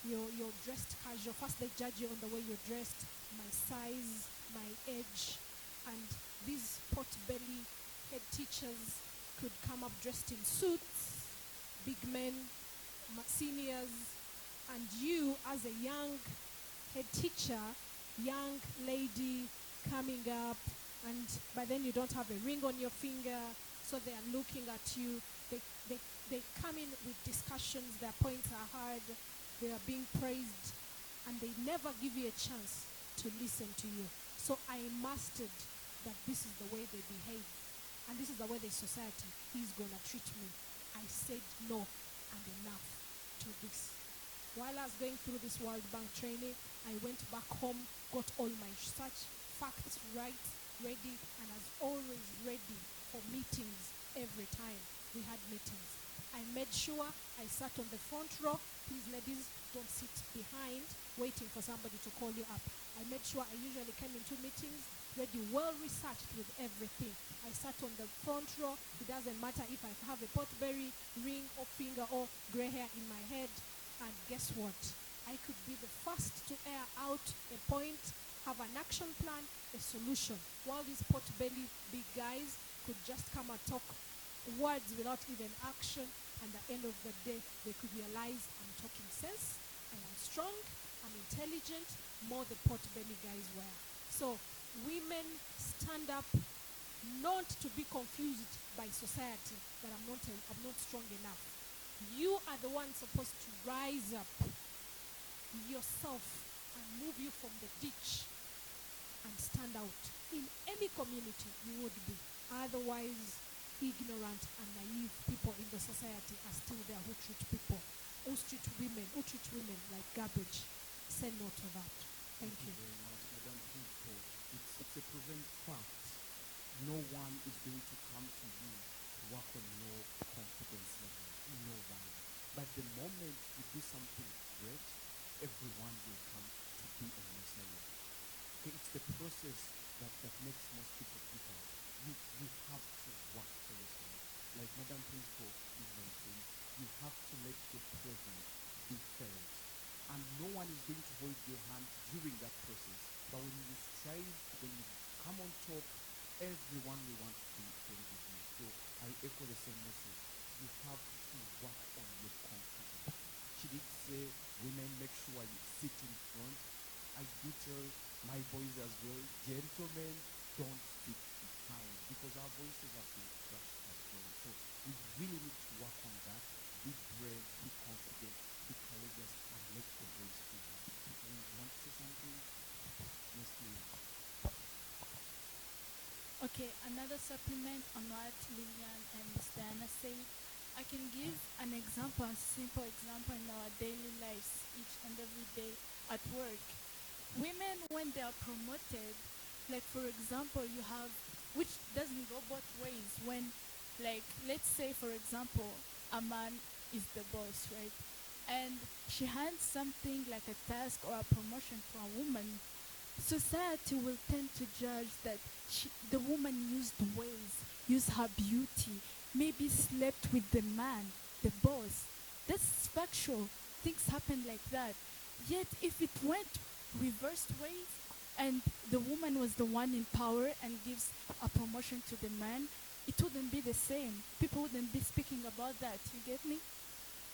you're dressed casual. First they judge you on the way you're dressed, my size, my age, and these pot-belly head teachers could come up dressed in suits, big men, seniors, and you as a young head teacher, young lady coming up, and by then you don't have a ring on your finger, so they are looking at you. They come in with discussions, their points are hard, they are being praised, and they never give you a chance to listen to you. So I mastered that this is the way they behave, and this is the way the society is going to treat me. I said no and enough to this. While I was going through this World Bank training, I went back home, got all my search facts right, ready, and I was always ready for meetings every time we had meetings. I made sure I sat on the front row. Please, ladies, don't sit behind waiting for somebody to call you up. I made sure I usually came into meetings ready, well researched with everything. I sat on the front row. It doesn't matter if I have a potberry ring or finger or gray hair in my head. And guess what? I could be the first to air out a point, have an action plan, a solution, while these pot-belly big guys could just come and talk words without even action, and at the end of the day, they could realize I'm talking sense, I am strong, I'm intelligent, more the pot-belly guys were. So women stand up, not to be confused by society that I'm not strong enough. You are the one supposed to rise up yourself and move you from the ditch and stand out. In any community you would be. Otherwise, ignorant and naive people in the society are still there who treat people, who treat women like garbage. Say no to that. Thank you. Very much, Madam Principal. It's a proven fact. No one is going to come to you to work on your confidence level. No one. But the moment you do something great, everyone will come to be on your side. Okay, it's the process that makes most people give up. You have to work for yourself. Like Madam Principal is mentioning, you have to let your presence be felt. And no one is going to hold your hand during that process. But when you strive, when you come on top, everyone will want to be friends with you. So I echo the same message. You have to work on your confidence. She did say, women, make sure you sit in front. I do tell my boys as well, gentlemen, don't sit behind, because our voices have been crushed as well. So we really need to work on that. Be brave, be confident, be courageous, and let the voice be heard. You want to say something? Yes, please. Okay, another supplement on what Lillian and Miss Diana say. I can give an example, a simple example in our daily lives, each and every day at work. Women, when they are promoted, like for example, you have, which doesn't go both ways, when, like, let's say for example, a man is the boss, right? And she hands something like a task or a promotion to a woman, society will tend to judge that the woman used ways, used her beauty, maybe slept with the man, the boss. That's factual. Things happen like that. Yet if it went reversed ways and the woman was the one in power and gives a promotion to the man, it wouldn't be the same. People wouldn't be speaking about that. You get me?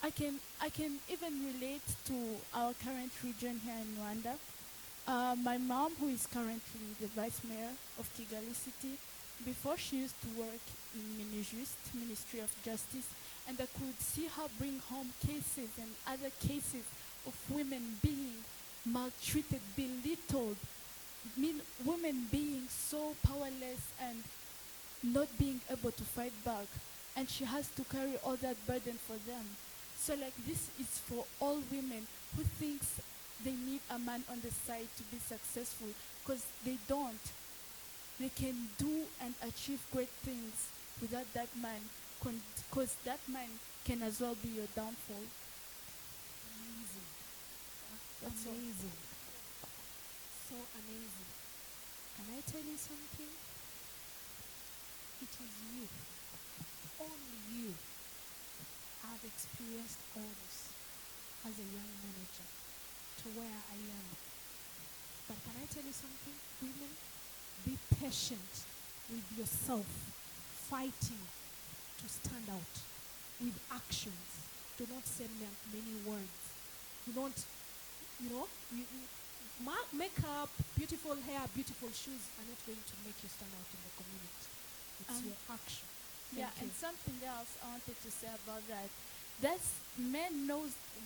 I can even relate to our current region here in Rwanda. My mom, who is currently the vice mayor of Kigali City, before she used to work in Minijust, Ministry of Justice, and I could see her bring home cases and other cases of women being maltreated, belittled, women being so powerless and not being able to fight back. And she has to carry all that burden for them. So like this is for all women who thinks they need a man on the side to be successful, because they don't. They can do and achieve great things without that man, because that man can as well be your downfall. Amazing. That's amazing. So amazing. Can I tell you something? It is you, only you, have experienced all this as a young manager to where I am. But can I tell you something? Women, be patient with yourself, fighting to stand out with actions. Do not say many words. You don't, makeup, beautiful hair, beautiful shoes are not going to make you stand out in the community. It's your action. Yeah, and something else I wanted to say about that. That's men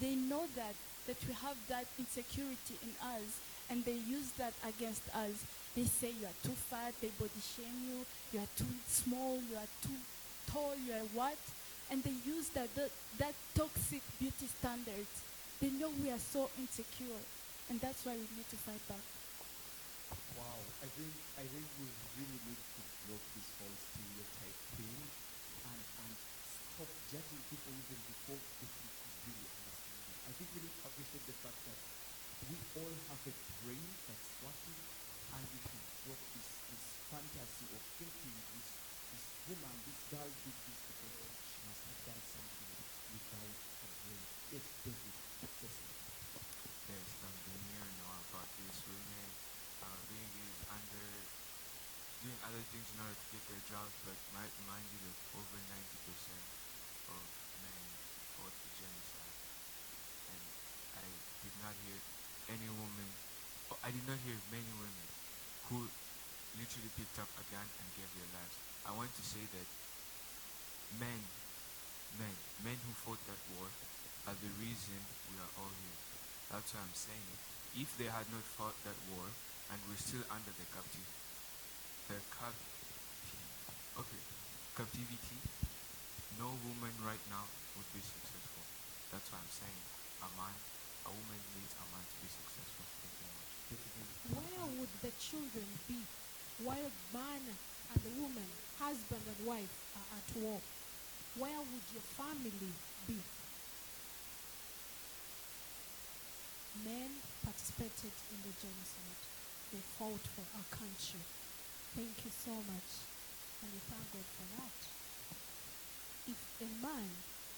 they know that that we have that insecurity in us, and they use that against us. They say you are too fat, they body shame you are too small, you are too tall, you are what? And they use that toxic beauty standards. They know we are so insecure, and that's why we need to fight back. Wow, I think we really need to block this whole stereotype thing and stop judging people even before they can really understand them. I think we need to appreciate the fact that we all have a brain that's working, and we should drop this fantasy of thinking this woman, this girl did this because she must have done something without a brain. Yes, David, say something. Yes, I've been hearing all about this. Women being used under doing other things in order to get their jobs, but mind you that over 90% of men fought the genocide. And I did not hear any woman, or I did not hear many women who literally picked up a gun and gave their lives. I want to say that men who fought that war are the reason we are all here. That's what I'm saying. If they had not fought that war and we're still under the captivity, no woman right now would be successful. That's what I'm saying. A woman needs a man to be successful. Thank you much. Where would the children be while man and the woman, husband and wife, are at war? Where would your family be? Men participated in the genocide. They fought for our country. Thank you so much. And we thank God for that. If a man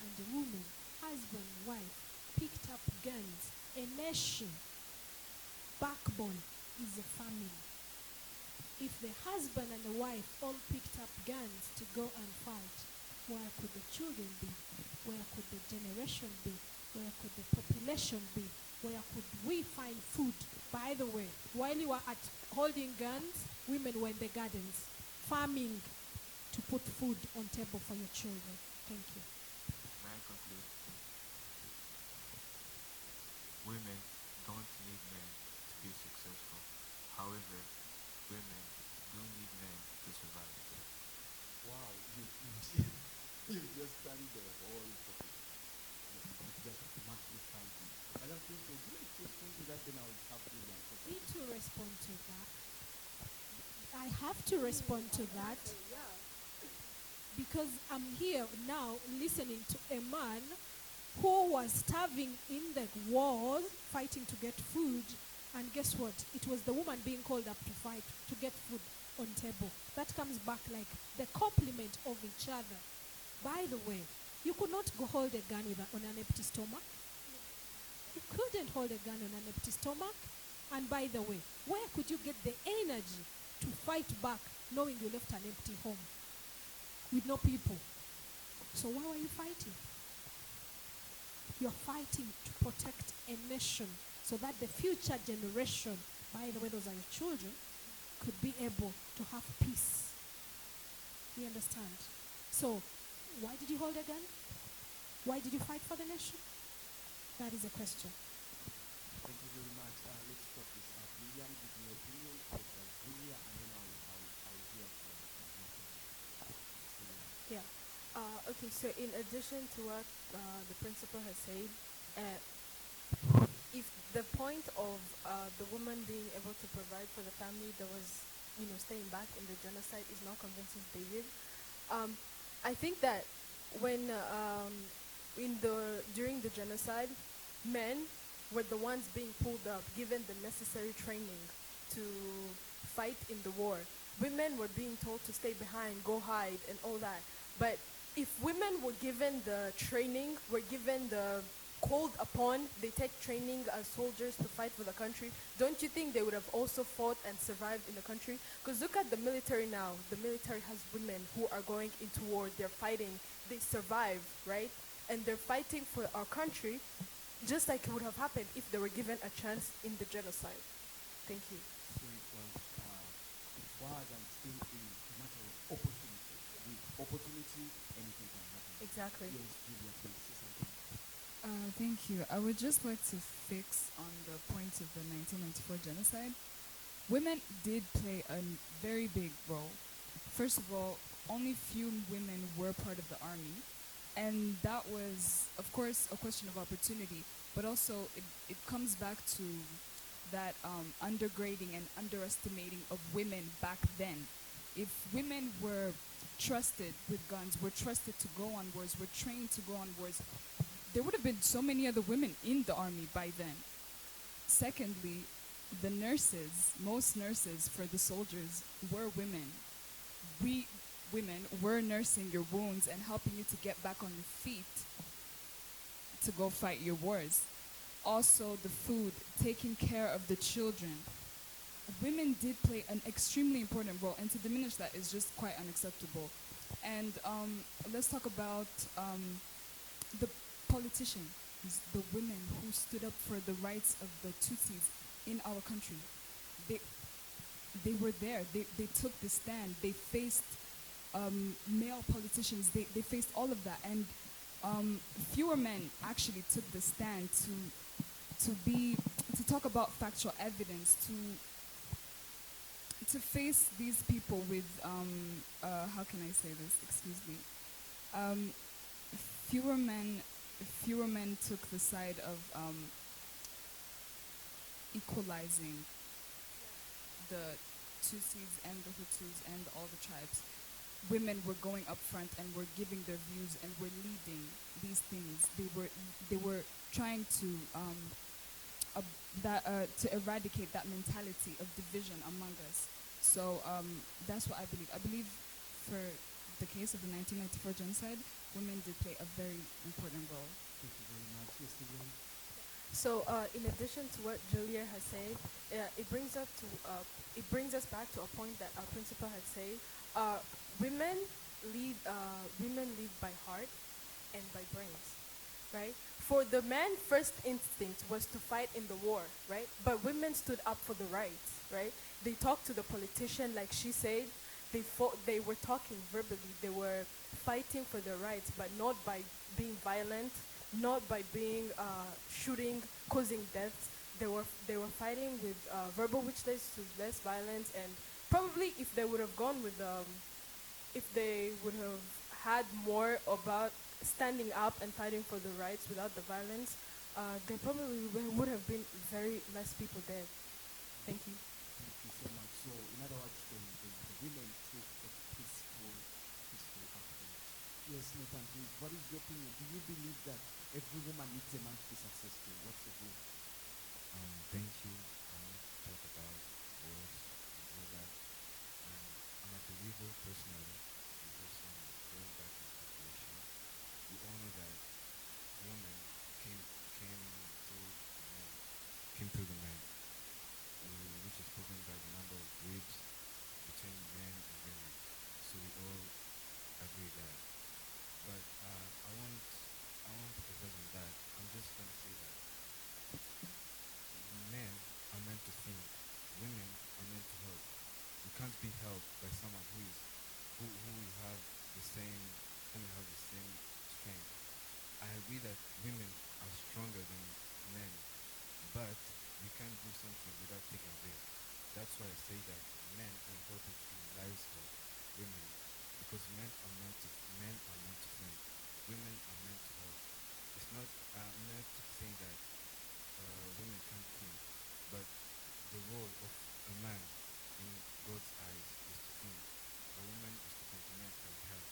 and a woman, husband, wife, picked up guns, a nation, backbone is a family. If the husband and the wife all picked up guns to go and fight, where could the children be? Where could the generation be? Where could the population be? Where could we find food? By the way, while you were at holding guns, women were in the gardens, farming to put food on table for your children. Thank you. May I conclude? Women don't need men to be successful. However, women do need men to survive. Wow, you just done the whole topic. You just magnified it. Madam Principal, would you like to respond to that? Then I'll have to answer. Need to respond to that. I have to respond to that because I'm here now listening to a man who was starving in the war, fighting to get food, and guess what? It was the woman being called up to fight to get food on table. That comes back like the complement of each other. By the way, you could not go hold a gun on an empty stomach. You couldn't hold a gun on an empty stomach. And by the way, where could you get the energy to fight back knowing you left an empty home with no people? So why were you fighting? You're fighting to protect a nation so that the future generation, by the way, those are your children, could be able to have peace. You understand? So why did you hold a gun? Why did you fight for the nation? That is a question. Thank you very much. Let's stop this up. William, give me your opinion. Julia, and then I'll hear from Julia. Yeah. Okay, so in addition to what the principal has said, if the point of the woman being able to provide for the family that was, staying back in the genocide is not convincing David, I think that when during the genocide, men were the ones being pulled up, given the necessary training to fight in the war. Women were being told to stay behind, go hide, and all that. But if women were given the training, were given the called upon, they take training as soldiers to fight for the country, don't you think they would have also fought and survived in the country? Because look at the military now. The military has women who are going into war. They're fighting. They survive, right? And they're fighting for our country just like it would have happened if they were given a chance in the genocide. Thank you. So it was and still is a matter of opportunity. With opportunity, anything can happen. Exactly. Yes, Julia, please say something. Thank you. I would just like to fix on the point of the 1994 genocide. Women did play a very big role. First of all, only few women were part of the army, and that was, of course, a question of opportunity, but also it comes back to that undergrading and underestimating of women back then. If women were trusted with guns, were trusted to go on wars, were trained to go on wars, there would have been so many other women in the army by then. Secondly, the nurses, most nurses for the soldiers were women. We women were nursing your wounds and helping you to get back on your feet to go fight your wars. Also, the food, taking care of the children. Women did play an extremely important role, and to diminish that is just quite unacceptable. And let's talk about the politicians, the women who stood up for the rights of the Tutsis in our country. They were there. They took the stand. They faced male politicians. They faced all of that. And fewer men actually took the stand to talk about factual evidence, to face these people with how can I say this? Excuse me. Fewer men took the side of equalizing the Tutsis and the Hutus and all the tribes. Women were going up front and were giving their views and were leading these things. They were trying to eradicate that mentality of division among us. So that's what I believe. I believe for the case of the 1994 genocide, women did play a very important role. Thank you very much. Yes, Stephen. So, in addition to what Julia has said, it brings us back to a point that our principal had said. Women lead by heart and by brains, right? For the man, first instinct was to fight in the war, right? But women stood up for the rights, right? They talked to the politician, like she said. They fought. They were talking verbally. They were fighting for their rights, but not by being violent, not by being shooting, causing deaths. They were fighting with verbal, which leads to less violence. And probably if they would have gone with, if they would have had more about standing up and fighting for the rights without the violence, there probably would have been very less people dead. Thank you. Thank you so much. So, in other words, the women took a peaceful approach. Yes, Nathan, please, what is your opinion? Do you believe that every woman needs a man to be successful? What's the view? Thank you. I want to talk about wars and all that. I'm a believer personally, because going back in population, we all know that women came through the men, which is proven by the number of rapes between men and women. So we all agree that. But I want to focus on that. I'm just going to say that men are meant to think, women are meant to help. You can't be helped by someone who will have the same strength. I agree that women are stronger than men, but you can't do something without taking a risk. That's why I say that men are important in the lives of women, because men are meant to think, women are meant to help. It's not, I'm not saying that women can't think, but the role of a man in God's eyes is to think. A woman is to complement and help,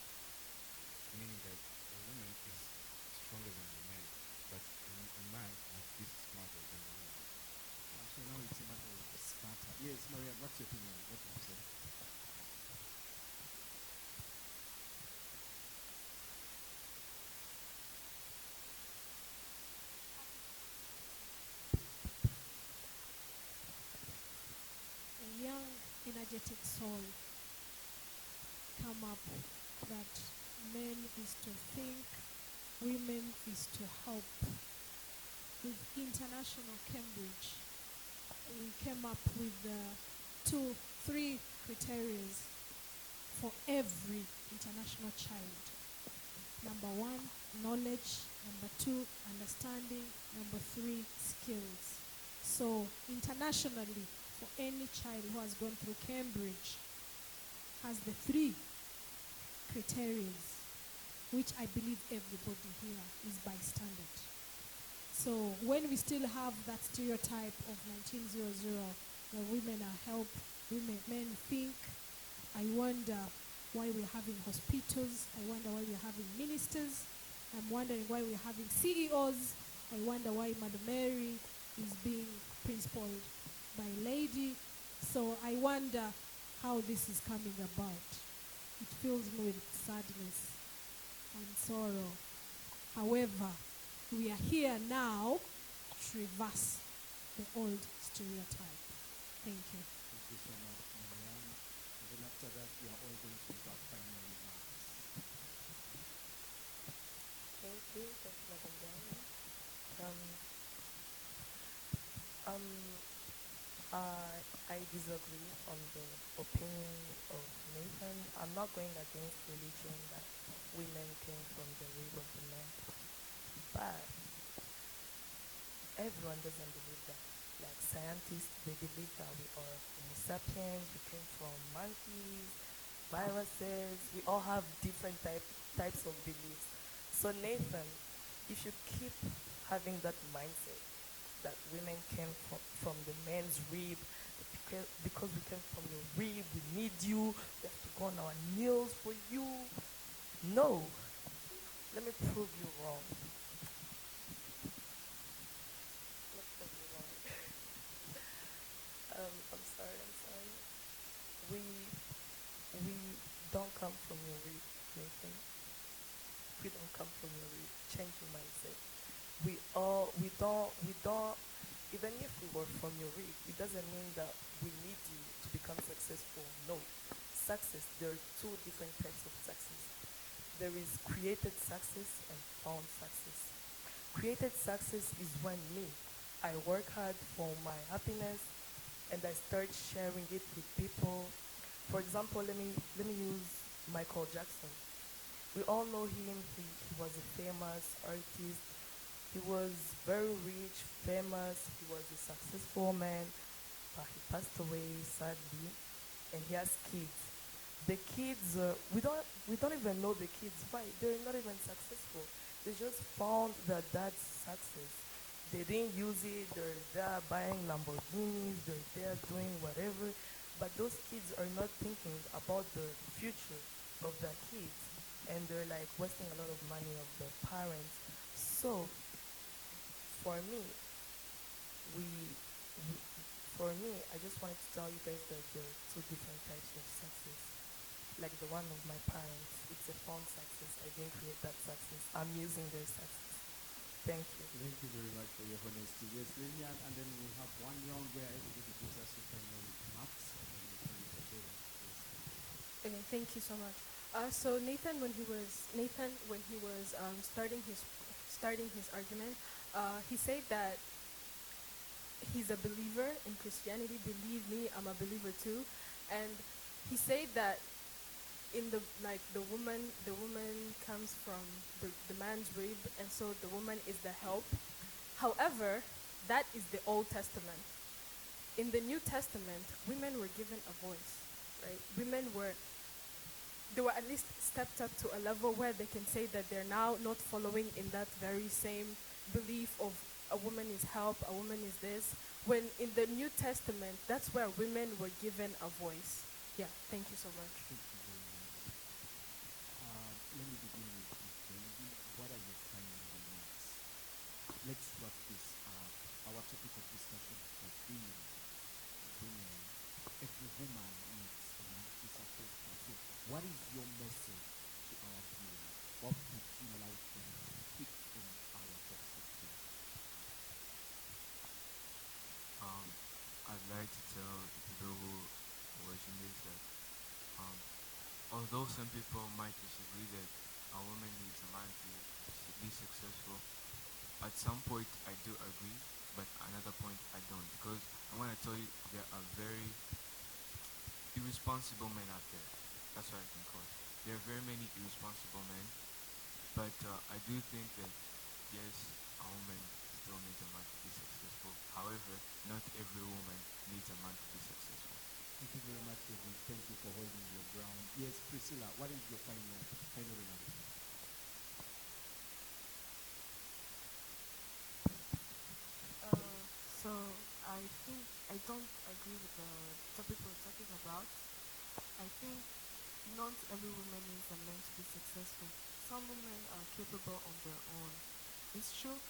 meaning that a woman is stronger than a man, but a man must be smarter than a woman. So now it's a matter of smarter. Yes, Maria, what's your opinion? What would you say? A young, energetic soul come up that men is to think, women is to help. With International Cambridge, we came up with 3 criteria for every international child. Number 1, knowledge. Number 2, understanding. Number 3, skills. So internationally, for any child who has gone through Cambridge, has the 3 criteria, which I believe everybody here is by standard. So when we still have that stereotype of 1900, where women are help, men think, I wonder why we're having hospitals. I wonder why we're having ministers. I'm wondering why we're having CEOs. I wonder why Mother Mary is being principled by a lady. So I wonder how this is coming about. It fills me with sadness and sorrow. However, we are here now to reverse the old stereotype. Thank you. Thank you so much, Marianne. And then after that, we are all going to make our final remarks. Thank you, Madam Diana. I disagree on the opinion of Nathan. I'm not going against religion that women came from the rib of the man, but everyone doesn't believe that. Like scientists, they believe that we are Homo sapiens, we came from monkeys, viruses, we all have different types of beliefs. So Nathan, if you keep having that mindset that women came from the man's rib, because we came from your rib, we need you, we have to go on our knees for you. No, let me prove you wrong. I'm sorry. We don't come from your rib, Nathan. We don't come from your rib. Change your mindset. We don't, even if we were from your rib, it doesn't mean that we need you to become successful. No. Success, there are 2 different types of success. There is created success and found success. Created success is when I work hard for my happiness and I start sharing it with people. For example, let me use Michael Jackson. We all know him. He was a famous artist. He was very rich, famous. He was a successful man, but he passed away sadly, and he has kids. The kids, we don't even know the kids. Why? They're not even successful. They just found that that's success. They didn't use it. They're there buying Lamborghinis. They're there doing whatever. But those kids are not thinking about the future of their kids. And they're like wasting a lot of money of the parents. So, for me, I just wanted to tell you guys that there are 2 different types of success. Like the one of my parents, it's a found success. I didn't create that success. I'm using their success. Thank you. Thank you very much for your honesty. Yes, Lillian, and then we'll have one round where everybody gives us your final remarks, and then we'll call it a day. Yes. Okay, thank you so much. So Nathan, when he was starting his argument, he said that he's a believer in Christianity. Believe me, I'm a believer too. And he said that in the woman comes from the man's rib, and so the woman is the help. However, that is the Old Testament. In the New Testament, women were given a voice, right? They were at least stepped up to a level where they can say that they're now not following in that very same belief of a woman is help, a woman is this. When in the New Testament, that's where women were given a voice. Yeah, thank you so much. Thank you very much. Let me begin with David. What are your final remarks? Let's wrap this up. Our topic of discussion has been women. Every woman needs a man to support her. So, what is your message to our viewers? What would you like them to pick from our perspective? I'd like to tell the people who are watching this that although some people might disagree that a woman needs a man to be successful, at some point I do agree, but another point I don't, because I want to tell you there are very irresponsible men out there. That's what I can call it. There are very many irresponsible men But I do think that, yes, a woman still needs a man to be successful. However, not every woman needs a man to be successful. Thank you very much, David. Thank you for holding your ground. Yes, Priscilla, what is your final remark? So I think I don't agree with the topic we're talking about. I think not every woman needs a man to be successful. Some women are capable on their own. It's true.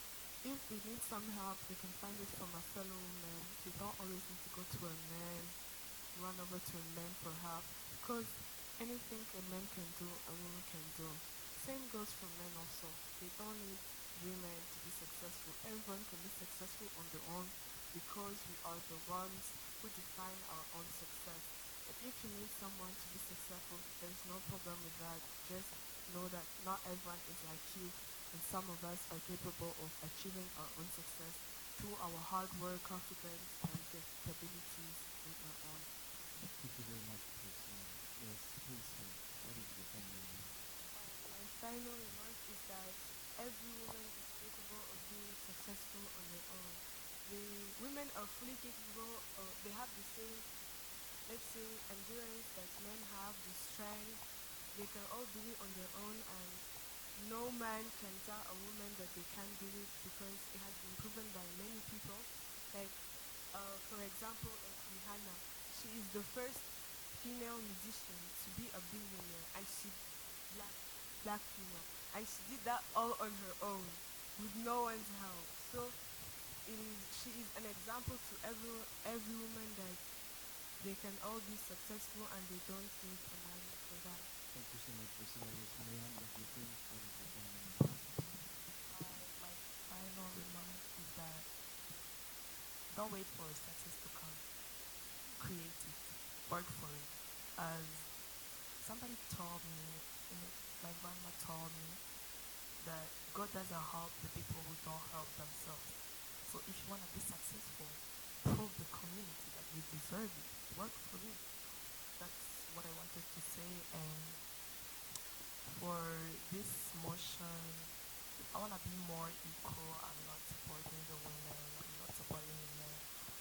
If they need some help, they can find it from a fellow woman. They don't always need to go to a man, run over to a man for help. Because anything a man can do, a woman can do. Same goes for men also. They don't need women to be successful. Everyone can be successful on their own because we are the ones who define our own success. And if you need someone to be successful, there's no problem with that. Just know that not everyone is like you, and some of us are capable of achieving our own success through our hard work, confidence, and capabilities in our own. Thank you very much, Priscilla. Yes, please, what is your final remark? My final remark is that every woman is capable of being successful on their own. The women are fully capable, or they have the same, let's say, endurance that men have, the strength. They can all do it on their own, and no man can tell a woman that they can't do it because it has been proven by many people. Like, for example, like Rihanna, she is the first female musician to be a billionaire, and she black female, and she did that all on her own with no one's help. So she is an example to every woman that they can all be successful and they don't need a man for that. Thank you so much, Priscilla. Yes, Marianne, what do you think? What is your final remark? My final remark is that don't wait for success to come. Create it. Work for it. As somebody told me, my grandma told me that God doesn't help the people who don't help themselves. So if you want to be successful, prove the community that you deserve it. Work for it. That's what I wanted to say. And for this motion, I want to be more equal. I'm not supporting the women. I'm not supporting the men.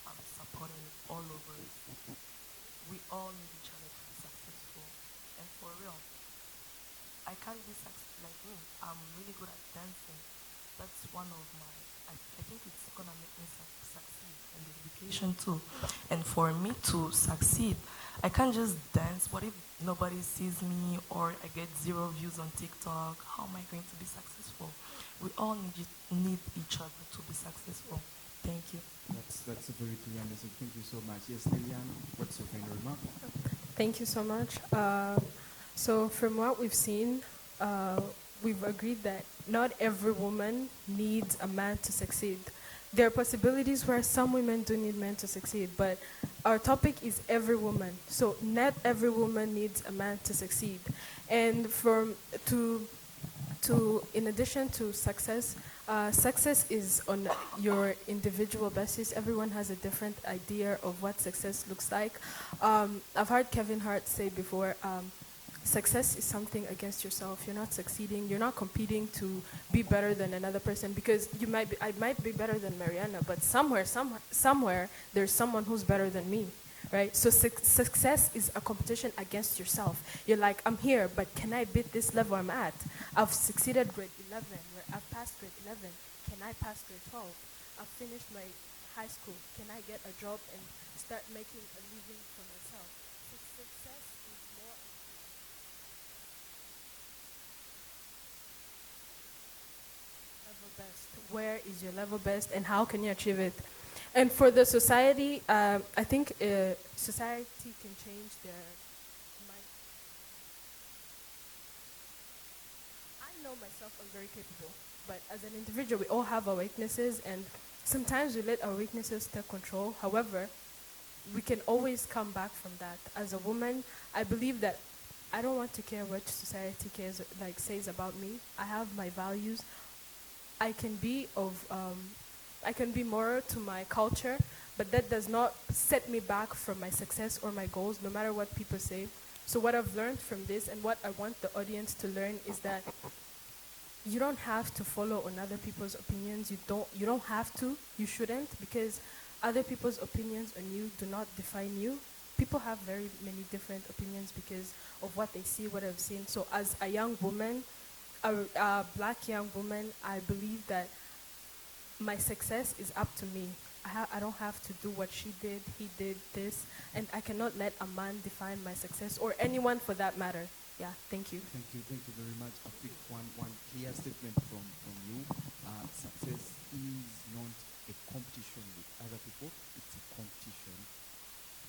I'm supporting all of us. We all need each other to be successful. And for real, I can't be like me. I'm really good at dancing. That's one of my, I think it's going to make me succeed in the education too. And for me to succeed, I can't just dance. What if nobody sees me or I get 0 views on TikTok? How am I going to be successful? We all need each other to be successful. Thank you. That's a very clear answer. Thank you so much. Yes, Liliana, what's your final remark? Thank you so much. So from what we've seen, we've agreed that not every woman needs a man to succeed. There are possibilities where some women do need men to succeed, but our topic is every woman. So not every woman needs a man to succeed. And in addition to success, success is on your individual basis. Everyone has a different idea of what success looks like. I've heard Kevin Hart say before, success is something against yourself. You're not succeeding. You're not competing to be better than another person, because I might be better than Mariana, but somewhere there's someone who's better than me, right? So success is a competition against yourself. You're like, I'm here, but can I beat this level I'm at? I've succeeded grade 11, where I've passed grade 11. Can I pass grade 12? I've finished my high school. Can I get a job and start making a living for myself? So success is more level best. Where is your level best, and how can you achieve it? And for the society, I think society can change their mind. I know myself I'm very capable, but as an individual, we all have our weaknesses, and sometimes we let our weaknesses take control. However, we can always come back from that. As a woman, I believe that I don't want to care what society says about me. I have my values. I can be more to my culture, but that does not set me back from my success or my goals, no matter what people say. So what I've learned from this, and what I want the audience to learn, is that you don't have to follow on other people's opinions. You don't have to. You shouldn't, because other people's opinions on you do not define you. People have very many different opinions because of what they see, what I've seen. So as a young woman, a black young woman, I believe that my success is up to me. I don't have to do what she did, he did this, and I cannot let a man define my success, or anyone for that matter. Yeah, thank you. Thank you very much. A quick one clear statement from you. Success is not a competition with other people, it's a competition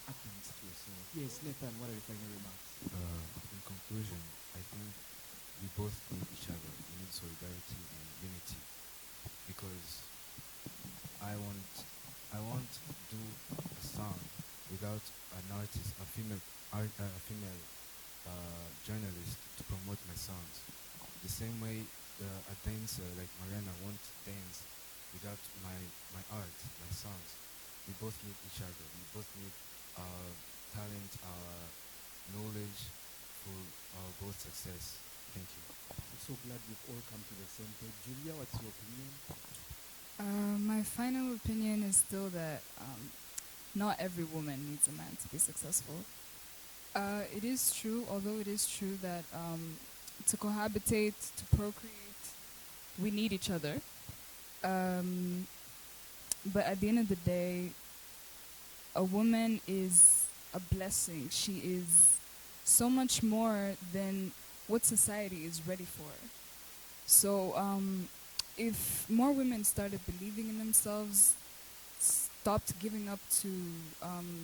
against yourself. Yes, Nathan, what are your final remarks? In conclusion, I think we both need each other. We need solidarity and unity, because I won't do a song without an artist, a female journalist to promote my songs. The same way a dancer like Mariana won't dance without my art, my songs. We both need each other. We both need our talent, our knowledge for our both success. Thank you. I'm so glad we've all come to the same page. Julia, what's your opinion? My final opinion is still that not every woman needs a man to be successful. It is true, although it is true that to cohabitate, to procreate, we need each other. But at the end of the day, a woman is a blessing. She is so much more than what society is ready for. So if more women started believing in themselves, stopped giving up to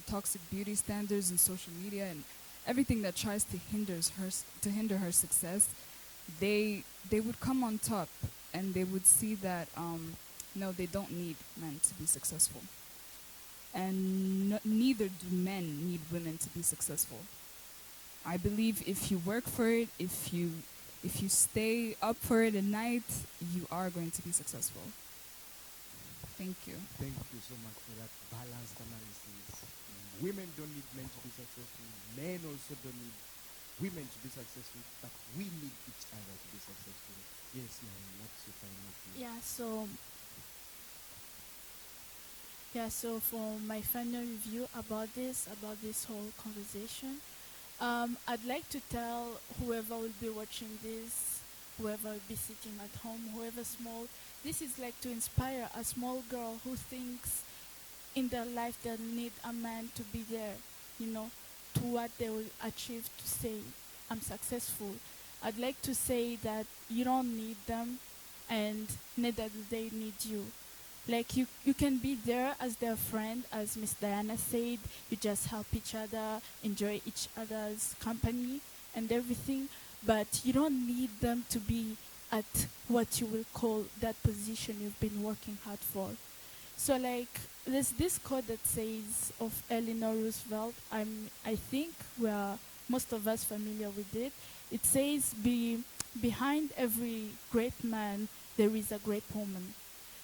toxic beauty standards and social media and everything that tries to hinder her success, they would come on top, and they would see that no, they don't need men to be successful, and neither do men need women to be successful. I believe if you work for it, if you stay up for it at night, you are going to be successful. Thank you. Thank you so much for that balanced analysis. Women don't need men to be successful. Men also don't need women to be successful, but we need each other to be successful. Yes, Mary, what's your final view? So for my final review about this whole conversation, I'd like to tell whoever will be watching this, whoever will be sitting at home, whoever small, this is like to inspire a small girl who thinks in their life they need a man to be there, to what they will achieve, to say, I'm successful. I'd like to say that you don't need them, and neither do they need you. Like you can be there as their friend, as Miss Diana said, you just help each other, enjoy each other's company and everything, but you don't need them to be at what you will call that position you've been working hard for. So like there's this quote that says of Eleanor Roosevelt, I think we are most of us familiar with it. It says, behind every great man there is a great woman.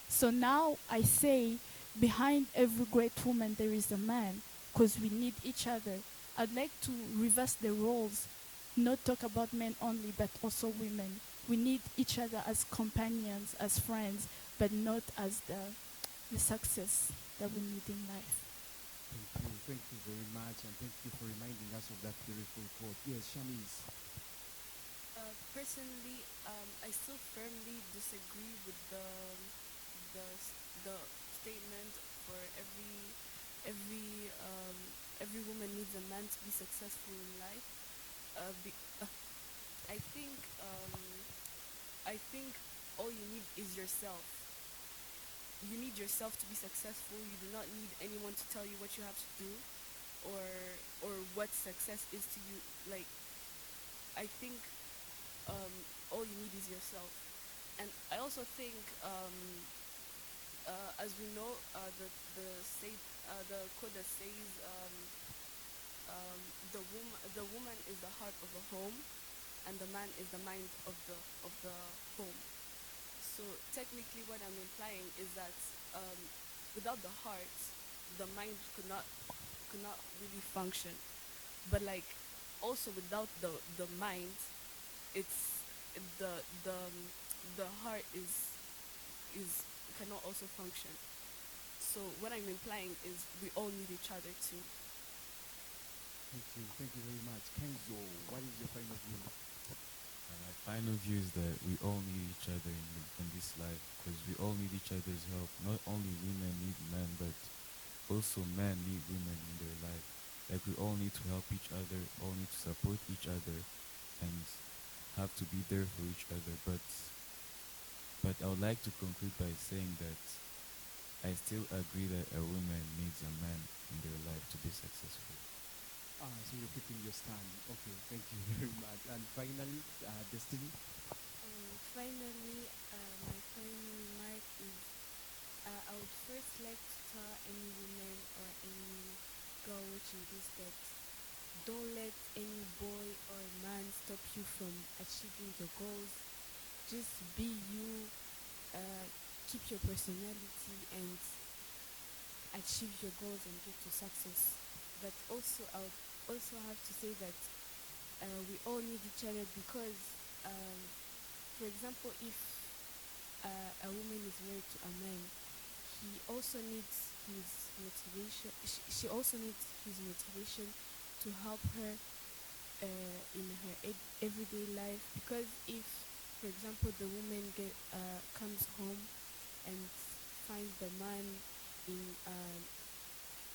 So now I say, behind every great woman there is a man, because we need each other. I'd like to reverse the roles, not talk about men only, but also women. We need each other as companions, as friends, but not as the success that we need in life. Thank you very much, and thank you for reminding us of that beautiful quote. Yes, Shanice. Personally, I still firmly disagree with the statement for every woman needs a man to be successful in life. I think all you need is yourself. You need yourself to be successful. You do not need anyone to tell you what you have to do, or what success is to you. Like, I think all you need is yourself. And I also think, as we know, the quote that says, the woman is the heart of the home, and the man is the mind of the home. So technically, what I'm implying is that without the heart, the mind could not really function. But like, also without the mind, it's the the heart cannot also function. So what I'm implying is we all need each other too. Thank you very much. Kenzo, what is your final view? My final view is that we all need each other in this life, because we all need each other's help. Not only women need men, but also men need women in their life. Like, we all need to help each other, all need to support each other, and have to be there for each other. But I would like to conclude by saying that I still agree that a woman needs a man in their life to be successful. So you're keeping your stand. Okay, thank you very much. And finally, Destiny? Finally, my final remark is I would first like to tell any woman or any girl watching this that don't let any boy or man stop you from achieving your goals. Just be you, keep your personality, and achieve your goals and get to success. But also, I would also have to say that we all need each other because, for example, if a woman is married to a man, he also needs his motivation. She also needs his motivation to help her in her everyday life. Because if, for example, the woman comes home and finds the man in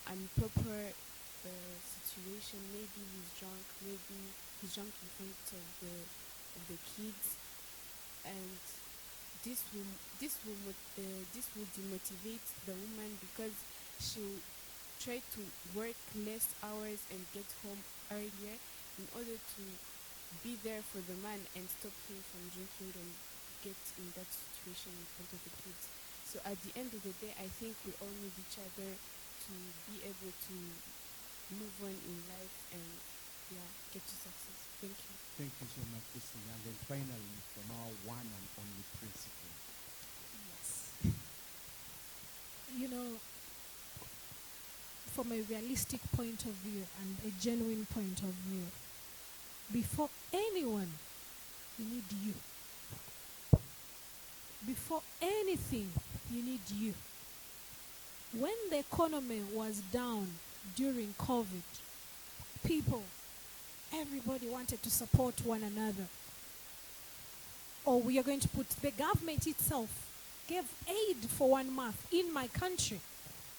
improper situation, maybe he's drunk in front of the kids, and this will demotivate the woman because she'll try to work less hours and get home earlier in order to be there for the man and stop him from drinking and get in that situation in front of the kids. So at the end of the day, I think we all need each other to be able to move on in life and get to success. Thank you. Thank you so much, Destiny. And then finally, from our one and only principle. Yes. You know, from a realistic point of view and a genuine point of view, before anyone, you need you. Before anything, you need you. When the economy was down during COVID, everybody wanted to support one another. Or we are going to put, the government itself gave aid for 1 month in my country.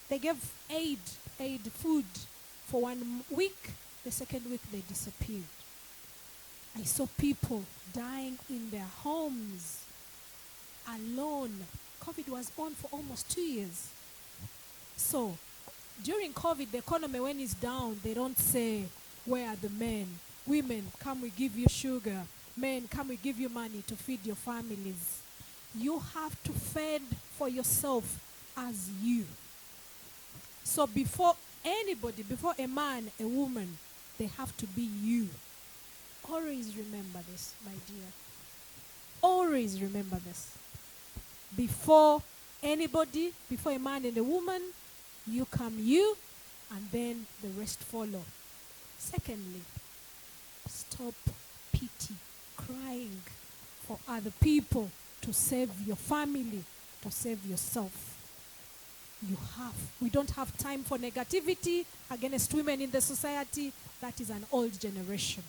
They gave aid, food for 1 week. The second week they disappeared. I saw people dying in their homes alone. COVID was on for almost 2 years. So during COVID, the economy, when it's down, they don't say, where are the men? Women, come we give you sugar. Men, come we give you money to feed your families. You have to fend for yourself as you. So before anybody, before a man, a woman, they have to be you. Always remember this, my dear. Always remember this. Before anybody, before a man and a woman, you come you, and then the rest follow. Secondly, stop pity, crying for other people to save your family, to save yourself. We don't have time for negativity against women in the society. That is an old generation.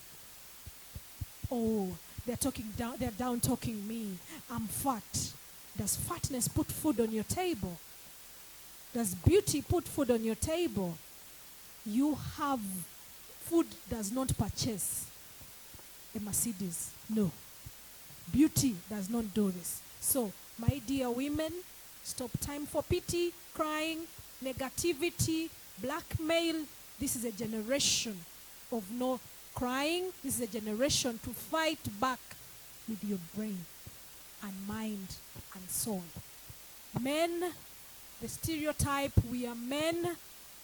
Oh, they're down talking me. I'm fat. Does fatness put food on your table? Does beauty put food on your table? Food does not purchase a Mercedes. No. Beauty does not do this. So, my dear women, stop time for pity, crying, negativity, blackmail. This is a generation of no crying. This is a generation to fight back with your brain and mind and soul. Men, the stereotype, we are men.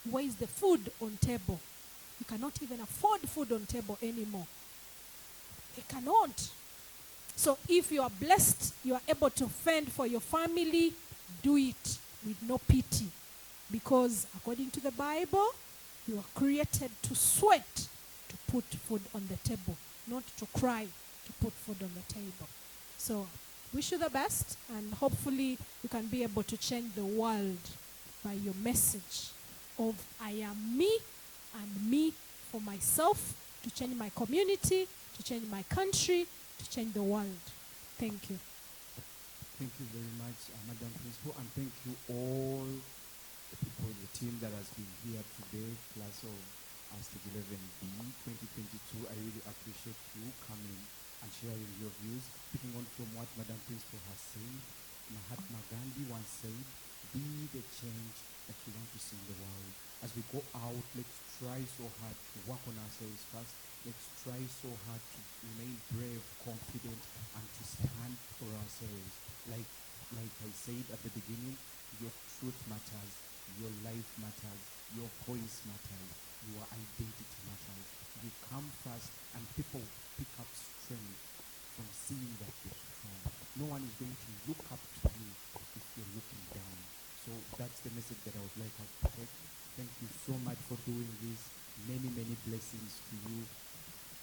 Where is the food on table? You cannot even afford food on table anymore. You cannot. So if you are blessed, you are able to fend for your family, do it with no pity. Because according to the Bible, you are created to sweat to put food on the table, not to cry to put food on the table. So wish you the best, and hopefully you can be able to change the world by your message of I am me and me for myself, to change my community, to change my country, to change the world. Thank you. Thank you very much, Madam Principal, and thank you all the people, the team that has been here today, class of Stage 11B 2022. I really appreciate you coming and sharing your views. Picking on from what Madam Principal has said, Mahatma Gandhi once said, be the change that you want to see in the world. As we go out, let's try so hard to work on ourselves first. Let's try so hard to remain brave, confident, and to stand for ourselves. Like I said at the beginning, your truth matters, your life matters, your voice matters, your identity matters. You come first, and people pick up strength from seeing that you're strong. No one is going to look up to you if you're looking down. So that's the message that I would like us to take. Thank you so much for doing this. Many, many blessings to you.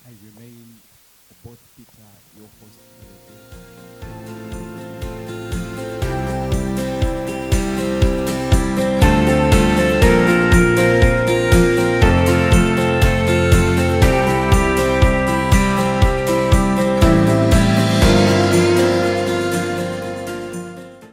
I remain both Peter, your host for the day.